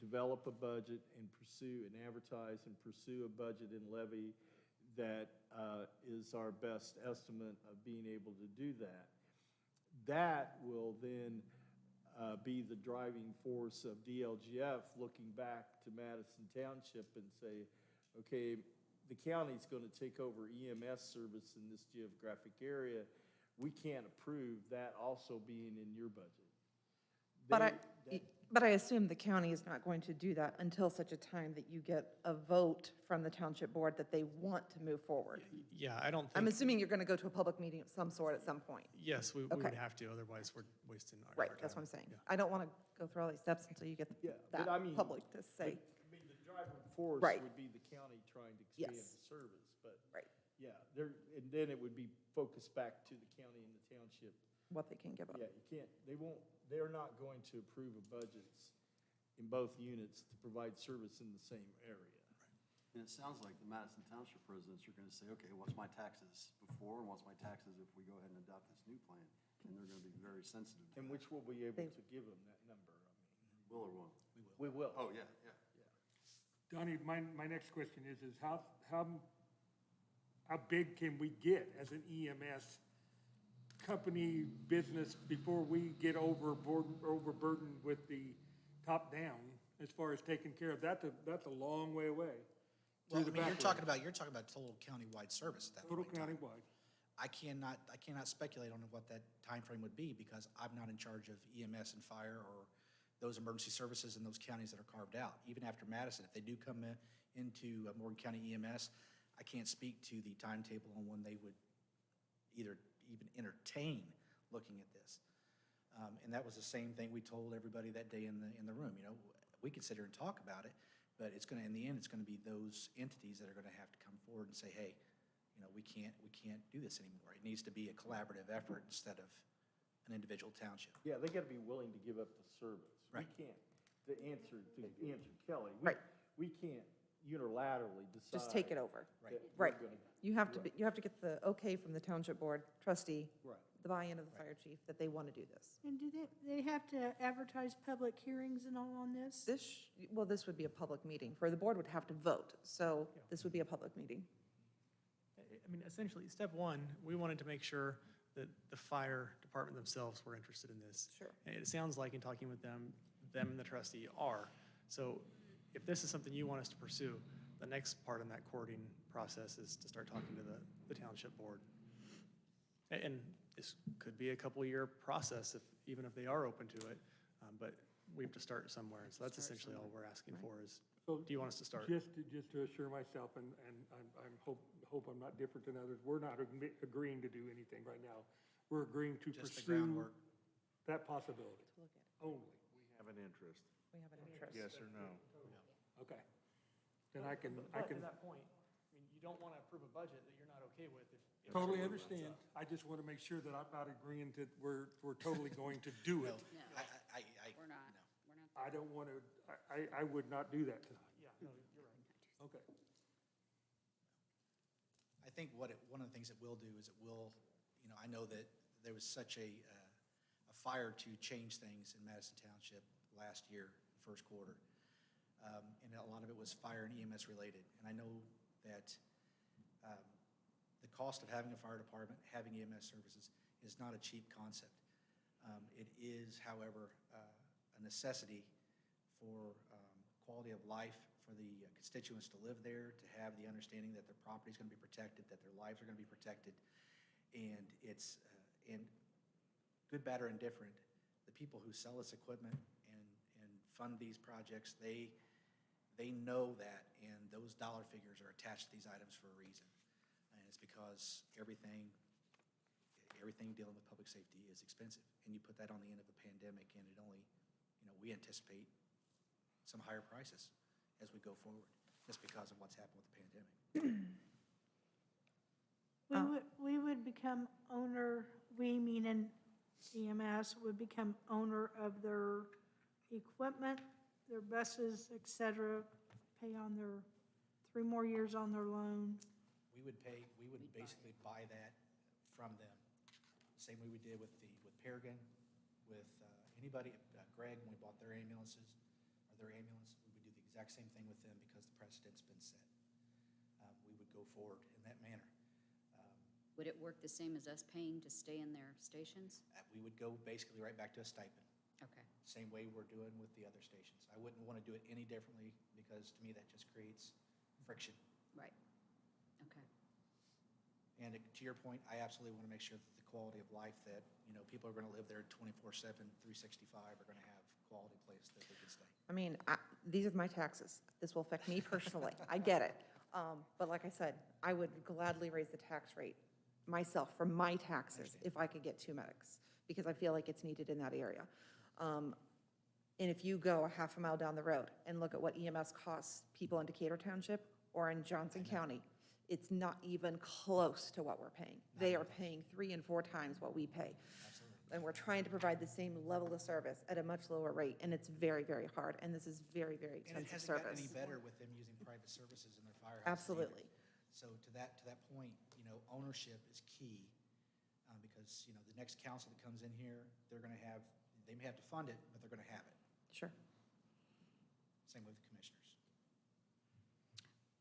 Speaker 8: develop a budget and pursue and advertise and pursue a budget and levy that is our best estimate of being able to do that. That will then be the driving force of DLGF looking back to Madison Township and say, okay, the county's going to take over EMS service in this geographic area. We can't approve that also being in your budget.
Speaker 9: But I assume the county is not going to do that until such a time that you get a vote from the township board that they want to move forward.
Speaker 4: Yeah, I don't
Speaker 9: I'm
Speaker 4: think,
Speaker 9: assuming you're going to go to a public meeting of some sort at some point.
Speaker 4: yes, we
Speaker 9: Okay.
Speaker 4: would have to, otherwise we're wasting our
Speaker 9: Right,
Speaker 4: time.
Speaker 9: that's what I'm saying.
Speaker 4: Yeah.
Speaker 9: I don't want to go through all these steps until you get
Speaker 8: Yeah,
Speaker 9: that
Speaker 8: but I mean,
Speaker 9: public to say,
Speaker 8: the driving force
Speaker 9: Right.
Speaker 8: would be the county trying to expand
Speaker 9: Yes.
Speaker 8: the service, but
Speaker 9: right.
Speaker 8: Yeah, and then it would be focused back to the county and the township.
Speaker 9: what they can give up.
Speaker 8: Yeah, you can't, they're not going to approve of budgets in both units to provide service in the same area.
Speaker 6: And it sounds like the Madison Township residents are gonna say, okay, what's my taxes before and what's my taxes if we go ahead and adopt this new plan? And they're gonna be very sensitive to
Speaker 8: And
Speaker 6: that.
Speaker 8: which we'll be able to give them that number. I mean,
Speaker 6: Will or won't?
Speaker 8: we will.
Speaker 6: Oh, yeah, yeah.
Speaker 7: Donnie, my next question is how big can we get as an EMS company business before we get overburdened with the top down as far as taking care of, that's a long way away.
Speaker 13: Well,
Speaker 7: through
Speaker 13: I
Speaker 7: the
Speaker 13: mean,
Speaker 7: back
Speaker 13: you're talking about total countywide service at that
Speaker 7: Total
Speaker 13: point in time.
Speaker 7: countywide.
Speaker 13: I cannot speculate on what that timeframe would be because I'm not in charge of EMS and fire or those emergency services in those counties that are carved out. Even after Madison, if they do come into Morgan County EMS, I can't speak to the timetable on when they would either even entertain looking at this. And that was the same thing we told everybody that day in the room. You know, we could sit here and talk about it, but it's going to, in the end, it's going to be those entities that are going to have to come forward and say, hey, you know, we can't do this anymore. It needs to be a collaborative effort instead of an individual township.
Speaker 8: Yeah, they gotta be willing to give up the service.
Speaker 13: Right.
Speaker 8: We can't, to answer Kelly,
Speaker 9: Right.
Speaker 8: we can't unilaterally decide.
Speaker 9: Just take it over.
Speaker 13: Right.
Speaker 8: that we're
Speaker 9: Right.
Speaker 8: gonna-
Speaker 9: You have to get the okay from the township board trustee,
Speaker 8: Right.
Speaker 9: the buy-in of the fire chief, that they want to do this.
Speaker 1: And do they have to advertise public hearings and all on this?
Speaker 9: This would be a public meeting, for the board would have to vote, so this would be a public meeting.
Speaker 4: I mean, essentially, step one, we wanted to make sure that the fire department themselves were interested in this.
Speaker 9: Sure.
Speaker 4: And it sounds like in talking with them and the trustee are. So if this is something you want us to pursue, the next part in that courting process is to start talking to the township board. And this could be a couple-year process, even if they are open to it, but we have to start somewhere. So that's essentially all we're asking for is,
Speaker 7: So
Speaker 4: do you want us to start?
Speaker 7: Just to assure myself, and hope I'm not different than others, we're not agreeing to do anything right now. We're agreeing to
Speaker 13: Just the
Speaker 7: pursue
Speaker 13: groundwork.
Speaker 7: that possibility
Speaker 9: To look at it.
Speaker 7: only.
Speaker 14: We have an interest,
Speaker 9: We have an interest.
Speaker 14: yes or no?
Speaker 7: Okay. Then I can,
Speaker 4: But to that point, I mean, you don't want to approve a budget that you're not okay with. if
Speaker 7: totally
Speaker 4: something runs
Speaker 7: understand.
Speaker 4: up.
Speaker 7: I just want to make sure that I'm not agreeing to, we're totally going to do it.
Speaker 2: No, we're not.
Speaker 13: no.
Speaker 2: We're not.
Speaker 7: I don't want to, I would not do that tonight.
Speaker 4: Yeah, no, you're right.
Speaker 7: Okay.
Speaker 13: I think one of the things it will do is it will, you know, I know that there was such a fire to change things in Madison Township last year, first quarter. And a lot of it was fire and EMS related. And I know that the cost of having a fire department, having EMS services is not a cheap concept. It is, however, a necessity for quality of life for the constituents to live there, to have the understanding that their property is going to be protected, that their lives are going to be protected. And it's, and good, bad, or indifferent, the people who sell this equipment and fund these projects, they know that, and those dollar figures are attached to these items for a reason. And it's because everything dealing with public safety is expensive. And you put that on the end of a pandemic, and it only, you know, we anticipate some higher prices as we go forward, just because of what's happened with the pandemic.
Speaker 1: We would become owner, we meaning EMS, would become owner of their equipment, their buses, et cetera, pay on their 3 more years on their loan.
Speaker 13: We would basically buy that from them. Same way we did with Paragon, with anybody, Greg, when we bought their ambulances, or their ambulance, we would do the exact same thing with them because the precedent's been set. We would go forward in that manner.
Speaker 2: Would it work the same as us paying to stay in their stations?
Speaker 13: We would go basically right back to a stipend.
Speaker 2: Okay.
Speaker 13: Same way we're doing with the other stations. I wouldn't want to do it any differently because to me that just creates friction.
Speaker 2: Right. Okay.
Speaker 13: And to your point, I absolutely want to make sure that the quality of life that, you know, people are going to live there 24/7, 365 are going to have quality place that they can stay.
Speaker 9: I mean, these are my taxes. This will affect me personally. I get it. But like I said, I would gladly raise the tax rate myself for my taxes if I could get 2 medics, because I feel like it's needed in that area. And if you go a half a mile down the road and look at what EMS costs people in Decatur Township or in Johnson County, it's not even close to what we're paying. They are paying 3 and 4 times what we pay. And we're trying to provide the same level of service at a much lower rate, and it's very, very hard, and this is very, very
Speaker 13: And it
Speaker 9: expensive
Speaker 13: hasn't gotten
Speaker 9: service.
Speaker 13: any better with them using private services in their firehouse.
Speaker 9: Absolutely.
Speaker 13: So to that point, ownership is key, because, the next council that comes in here, they may have to fund it, but they're gonna have it.
Speaker 9: Sure.
Speaker 13: Same with the commissioners.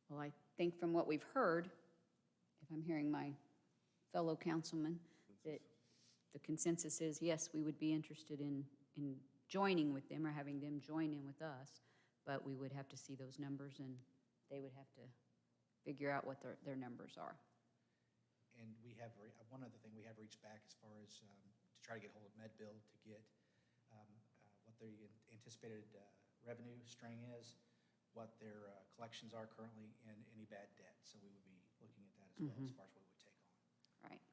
Speaker 2: Well, I think from what we've heard, if I'm hearing my fellow councilman, that the consensus is, yes, we would be interested in joining with them or having them join in with us, but we would have to see those numbers and they would have to figure out what their numbers are.
Speaker 13: And we have, one other thing, we have reached back as far as to try to get hold of MedBill to get what their anticipated revenue string is, what their collections are currently, and any bad debt. So we would be looking at that as well as far as what we would take on.
Speaker 2: Right.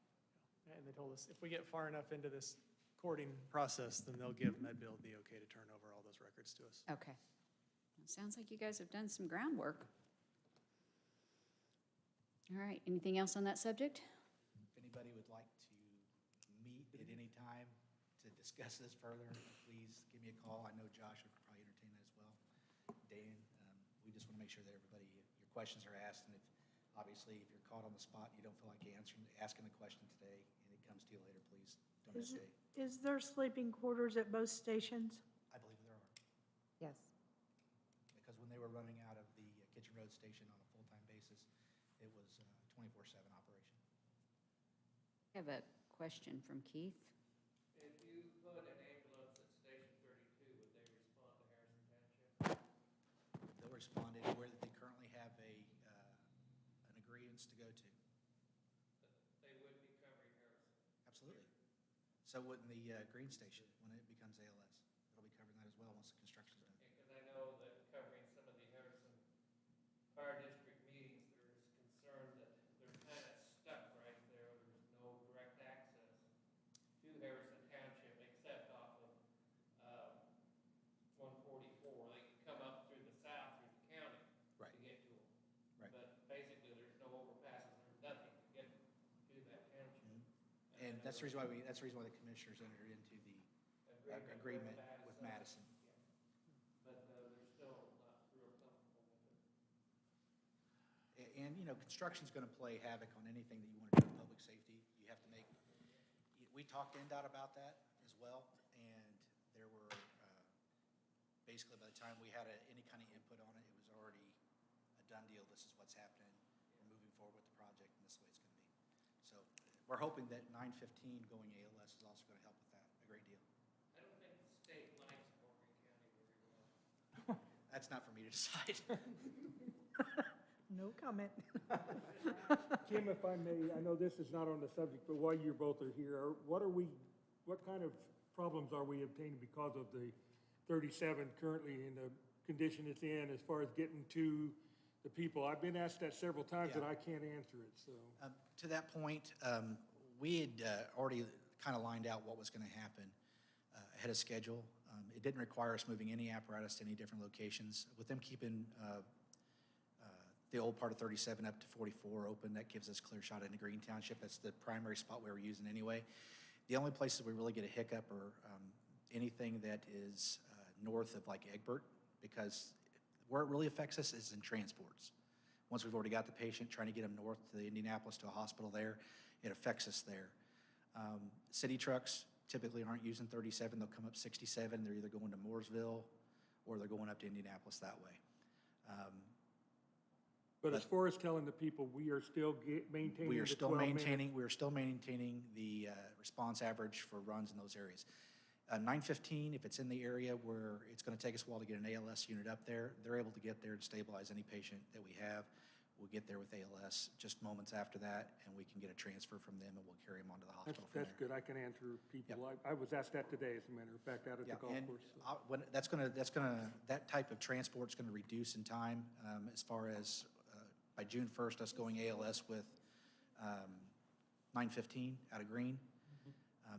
Speaker 4: And they told us if we get far enough into this courting process, then they'll give MedBill the okay to turn over all those records to us.
Speaker 2: Okay. Well, sounds like you guys have done some groundwork. All right, anything else on that subject?
Speaker 13: If anybody would like to meet at any time to discuss this further, please give me a call. I know Josh would probably entertain that as well. Dan, we just want to make sure that everybody, your questions are asked, and obviously, if you're caught on the spot, you don't feel like asking the question today, and it comes to you later, please don't hesitate.
Speaker 1: Is there sleeping quarters at both stations?
Speaker 13: I believe there are,
Speaker 9: Yes.
Speaker 13: because when they were running out of the Kitchen Road station on a full-time basis, it was 24/7 operation.
Speaker 2: I have a question from Keith.
Speaker 11: If you put an ambulance at Station 32, would they respond to Harrison Township?
Speaker 13: They'll respond anywhere that they currently have an agreeance to go to.
Speaker 11: They would be covering Harrison.
Speaker 13: Absolutely. So wouldn't the Green Station, when it becomes ALS. It'll be covering that as well once the construction's done.
Speaker 11: Because I know that covering some of the Harrison Fire District meetings, there's concern that they're kind of stuck right there. There's no direct access to Harrison Township except off of 144. They can come up through the south, through the county
Speaker 13: Right.
Speaker 11: to get to them.
Speaker 13: Right.
Speaker 11: But basically, there's no overpasses. There's nothing to get to that township.
Speaker 13: And that's the reason why the commissioners entered into the agreement with Madison.
Speaker 11: But they're still not real comfortable with it.
Speaker 13: And, construction's going to play havoc on anything that you want to do in public safety. You have to make, we talked to NDOT about that as well, and there were, basically by the time we had any kind of input on it, it was already a done deal. This is what's happening. We're moving forward with the project, and this is the way it's going to be. So we're hoping that 915 going ALS is also going to help with that a great deal.
Speaker 11: I don't think the state likes Morgan County very well.
Speaker 13: That's not for me to decide.
Speaker 1: No comment.
Speaker 7: Kim, if I may, I know this is not on the subject, but while you both are here, what kind of problems are we obtaining because of the 37 currently in the condition it's in as far as getting to the people? I've been asked that several times and
Speaker 13: Yeah.
Speaker 7: I can't answer it, so.
Speaker 13: To that point, we had already kind of lined out what was going to happen ahead of schedule. It didn't require us moving any apparatus to any different locations. With them keeping the old part of 37 up to 44 open, that gives us clear shot into Green Township. That's the primary spot we were using anyway. The only places we really get a hiccup are anything that is north of like Egbert, because where it really affects us is in transports. Once we've already got the patient, trying to get them north to the Indianapolis to a hospital there, it affects us there. City trucks typically aren't using 37. They'll come up 67. They're either going to Mooresville or they're going up to Indianapolis that way.
Speaker 7: But as far as telling the people, we are still maintaining
Speaker 13: We are
Speaker 7: the
Speaker 13: still
Speaker 7: 12 minutes.
Speaker 13: maintaining the response average for runs in those areas. 915, if it's in the area where it's going to take us a while to get an ALS unit up there, they're able to get there and stabilize any patient that we have. We'll get there with ALS just moments after that, and we can get a transfer from them, and we'll carry them onto the hospital from there.
Speaker 7: That's good, I can answer people. I was asked that today, as a matter of fact, out at the golf
Speaker 13: And
Speaker 7: course. so.
Speaker 13: that type of transport's going to reduce in time as far as by June 1st, us going ALS with 915 out of Green.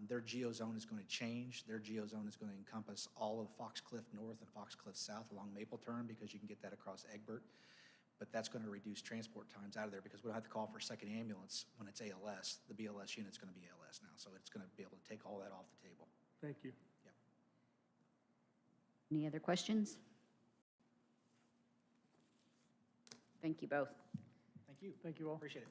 Speaker 13: Their geozone is going to change. Their geozone is going to encompass all of Foxcliff North and Foxcliff South along Maple Turn, because you can get that across Egbert. but that's going to reduce transport times out of there because we don't have to call for a second ambulance when it's ALS. The BLS unit's going to be ALS now, so it's going to be able to take all that off the table.
Speaker 7: Thank you.
Speaker 13: Yep.
Speaker 2: Any other questions? Thank you both.
Speaker 13: Thank you.
Speaker 4: Thank you all.
Speaker 13: Appreciate it.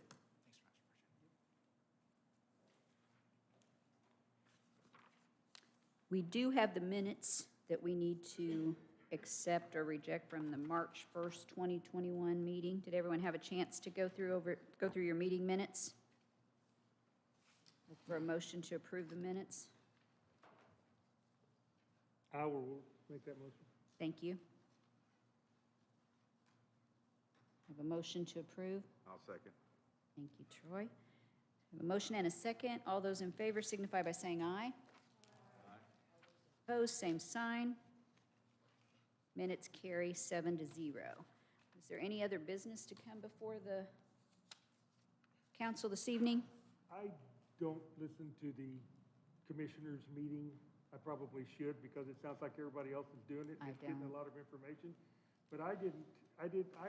Speaker 13: Thanks so much.
Speaker 2: We do have the minutes that we need to accept or reject from the March 1st, 2021 meeting. Did everyone have a chance to go through your meeting minutes? Look for a motion to approve the minutes.
Speaker 7: I will make that motion.
Speaker 2: Thank you. Have a motion to approve.
Speaker 6: I'll second.
Speaker 2: Thank you, Troy. Have a motion and a second. All those in favor signify by saying aye. Opposed, same sign. Minutes carry 7-0. Is there any other business to come before the council this evening?
Speaker 7: I don't listen to the commissioners' meeting. I probably should because it sounds like everybody else is doing it.
Speaker 2: I
Speaker 7: It's getting a
Speaker 2: don't.
Speaker 7: lot of information. But I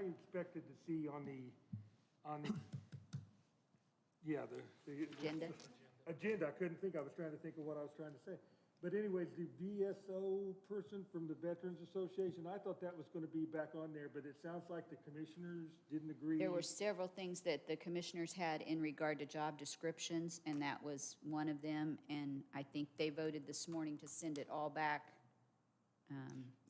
Speaker 7: expected to see on the, yeah, the.
Speaker 2: Agenda?
Speaker 7: Agenda, I couldn't think, I was trying to think of what I was trying to say. But anyways, the VSO person from the Veterans Association, I thought that was gonna be back on there, but it sounds like the commissioners didn't agree.
Speaker 2: There were several things that the commissioners had in regard to job descriptions, and that was one of them. And I think they voted this morning to send it all back.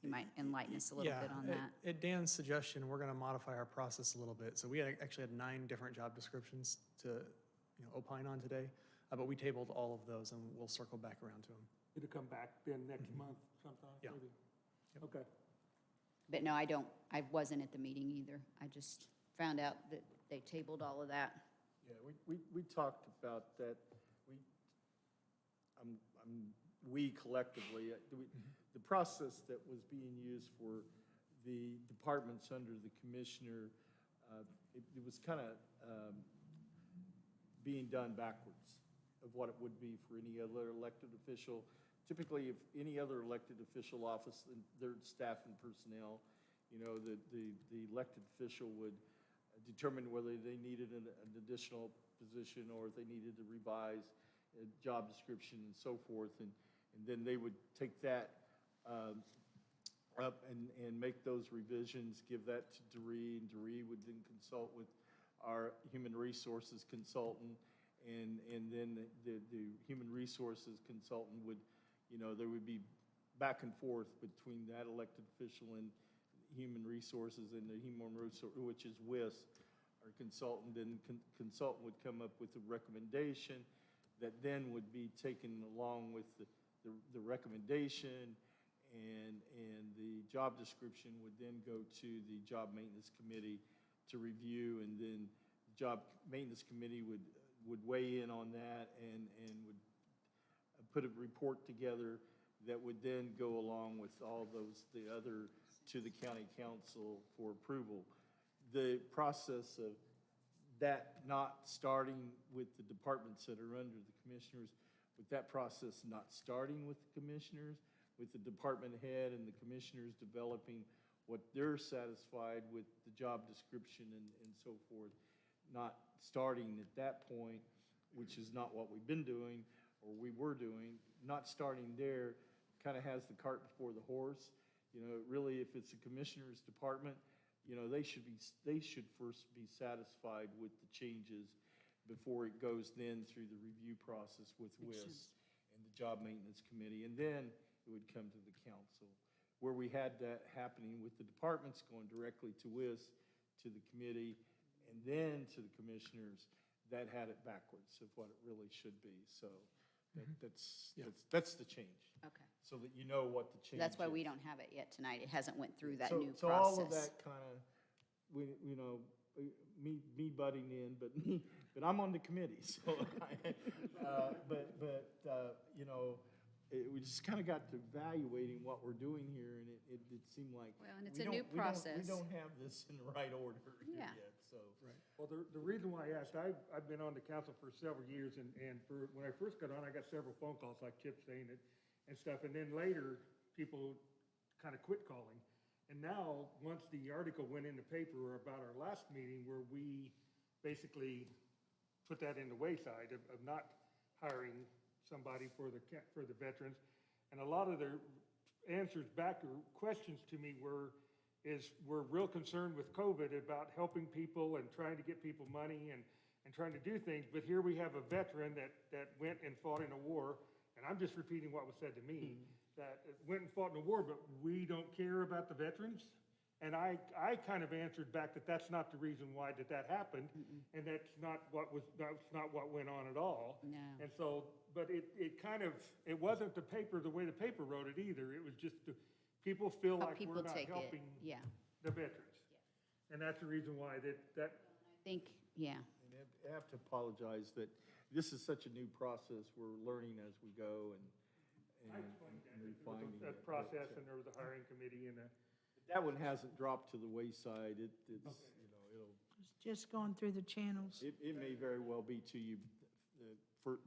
Speaker 2: You might enlighten us a little bit on that.
Speaker 4: At Dan's suggestion, we're going to modify our process a little bit. So we actually had 9 different job descriptions to, opine on today, but we tabled all of those, and we'll circle back around to them.
Speaker 7: It'll come back then next month sometime,
Speaker 4: Yeah.
Speaker 7: maybe?
Speaker 4: Yep.
Speaker 7: Okay.
Speaker 2: But no, I wasn't at the meeting either. I just found out that they tabled all of that.
Speaker 8: Yeah, we talked about that. We collectively, the process that was being used for the departments under the commissioner, it was kind of being done backwards of what it would be for any other elected official. Typically, if any other elected official office, their staff and personnel, the elected official would determine whether they needed an additional position or if they needed to revise a job description and so forth. And then they would take that up and make those revisions, give that to Doree, and Doree would then consult with our human resources consultant, and then the human resources consultant would, there would be back and forth between that elected official and human resources and the human resource, which is WIS, our consultant, and consultant would come up with a recommendation that then would be taken along with the recommendation, and the job description would then go to the Job Maintenance Committee to review, and then the Job Maintenance Committee would weigh in on that and would put a report together that would then go along with all the other to the county council for approval. The process of that not starting with the departments that are under the commissioners, with that process not starting with the commissioners, with the department head and the commissioners developing what they're satisfied with the job description and so forth, not starting at that point, which is not what we've been doing or we were doing, not starting there kind of has the cart before the horse. Really, if it's a commissioner's department, they should first be satisfied with the changes before it goes then through the review process with WIS and the Job Maintenance Committee, and then it would come to the council. Where we had that happening with the departments going directly to WIS, to the committee, and then to the commissioners, that had it backwards of what it really should be. So that's the change.
Speaker 2: Okay.
Speaker 8: So that you know what the change is.
Speaker 2: That's why we don't have it yet tonight. It hasn't went through that new process.
Speaker 8: So all of that kind of, me butting in, but I'm on the committee, so, we just kind of got to evaluating what we're doing here, and it seemed like.
Speaker 2: Well, and it's a new process.
Speaker 8: We don't have this in the right order here
Speaker 2: Yeah.
Speaker 8: yet, so.
Speaker 7: Right. Well, the reason why I asked, I've been on the council for several years, and when I first got on, I got several phone calls, like Chip saying it, and stuff, and then later, people kind of quit calling. And now, once the article went in the paper about our last meeting where we basically put that in the wayside of not hiring somebody for the veterans. And a lot of their answers back or questions to me we're real concerned with COVID about helping people and trying to get people money and trying to do things. But here we have a veteran that went and fought in a war, and I'm just repeating what was said to me, that went and fought in a war, but we don't care about the veterans? And I kind of answered back that that's not the reason why that happened, and that's not what went on at all.
Speaker 2: No.
Speaker 7: And so, but it wasn't the way the paper wrote it either. It was just, people feel
Speaker 2: How
Speaker 7: like
Speaker 2: people
Speaker 7: we're not
Speaker 2: take it,
Speaker 7: helping
Speaker 2: yeah.
Speaker 7: the veterans. And that's the reason why that
Speaker 2: I think, yeah.
Speaker 8: And I have to apologize that this is such a new process. We're learning as we go and
Speaker 7: I explained that.
Speaker 8: and
Speaker 7: There was
Speaker 8: refining
Speaker 7: a
Speaker 8: it.
Speaker 7: process, and there was a hiring committee, and
Speaker 8: That one hasn't dropped to the wayside. It's, you know,
Speaker 1: It's just going through the channels.
Speaker 8: it may very well be to you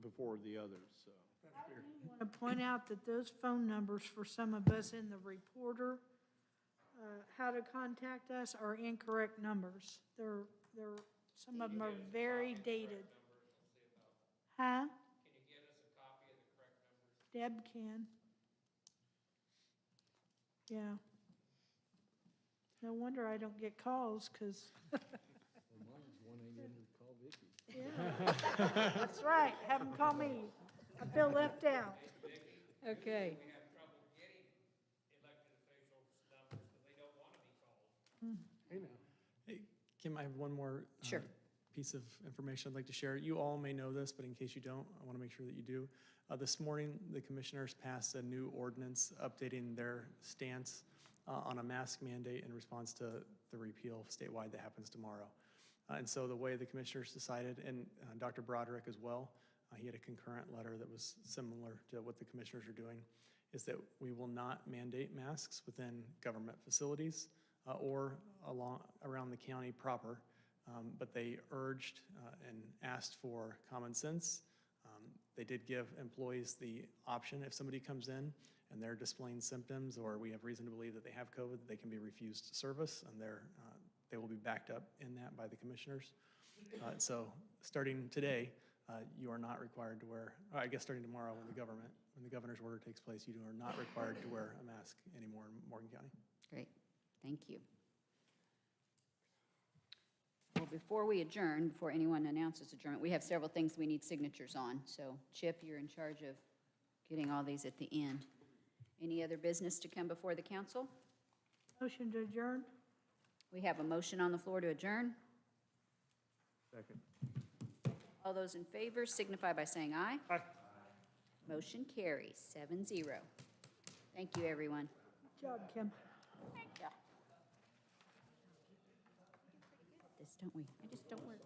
Speaker 8: before the others, so.
Speaker 7: that's fair.
Speaker 1: I want to point out that those phone numbers for some of us in the reporter, how to contact us, are incorrect numbers. Some of them are very dated. Huh? Can you get us a copy of the correct numbers? Deb can. Yeah. No wonder I don't get calls, because,
Speaker 8: Mine's 1-800 call Vicky.
Speaker 1: yeah. That's right, have them call me. I feel left out. Okay.
Speaker 11: We have trouble getting elected officials numbers because they don't want to be called.
Speaker 7: Hey, now.
Speaker 4: Hey, Kim, I have one more
Speaker 2: Sure.
Speaker 4: piece of information I'd like to share. You all may know this, but in case you don't, I want to make sure that you do. This morning, the commissioners passed a new ordinance updating their stance on a mask mandate in response to the repeal statewide that happens tomorrow. And so the way the commissioners decided, and Dr. Broderick as well, he had a concurrent letter that was similar to what the commissioners are doing, is that we will not mandate masks within government facilities or around the county proper, but they urged and asked for common sense. They did give employees the option, if somebody comes in and they're displaying symptoms or we have reason to believe that they have COVID, they can be refused service, and they will be backed up in that by the commissioners. So starting today, you are not required to wear, I guess starting tomorrow when the governor's order takes place, you are not required to wear a mask anymore in Morgan County.
Speaker 2: Great, thank you. Well, before we adjourn, before anyone announces adjournment, we have several things we need signatures on. So Chip, you're in charge of getting all these at the end. Any other business to come before the council?
Speaker 1: Motion to adjourn?
Speaker 2: We have a motion on the floor to adjourn.
Speaker 8: Second.
Speaker 2: All those in favor signify by saying aye.
Speaker 7: Aye.
Speaker 2: Motion carries 7-0. Thank you, everyone.
Speaker 1: Good job, Kim.
Speaker 2: Yeah. This, don't we? I just don't work.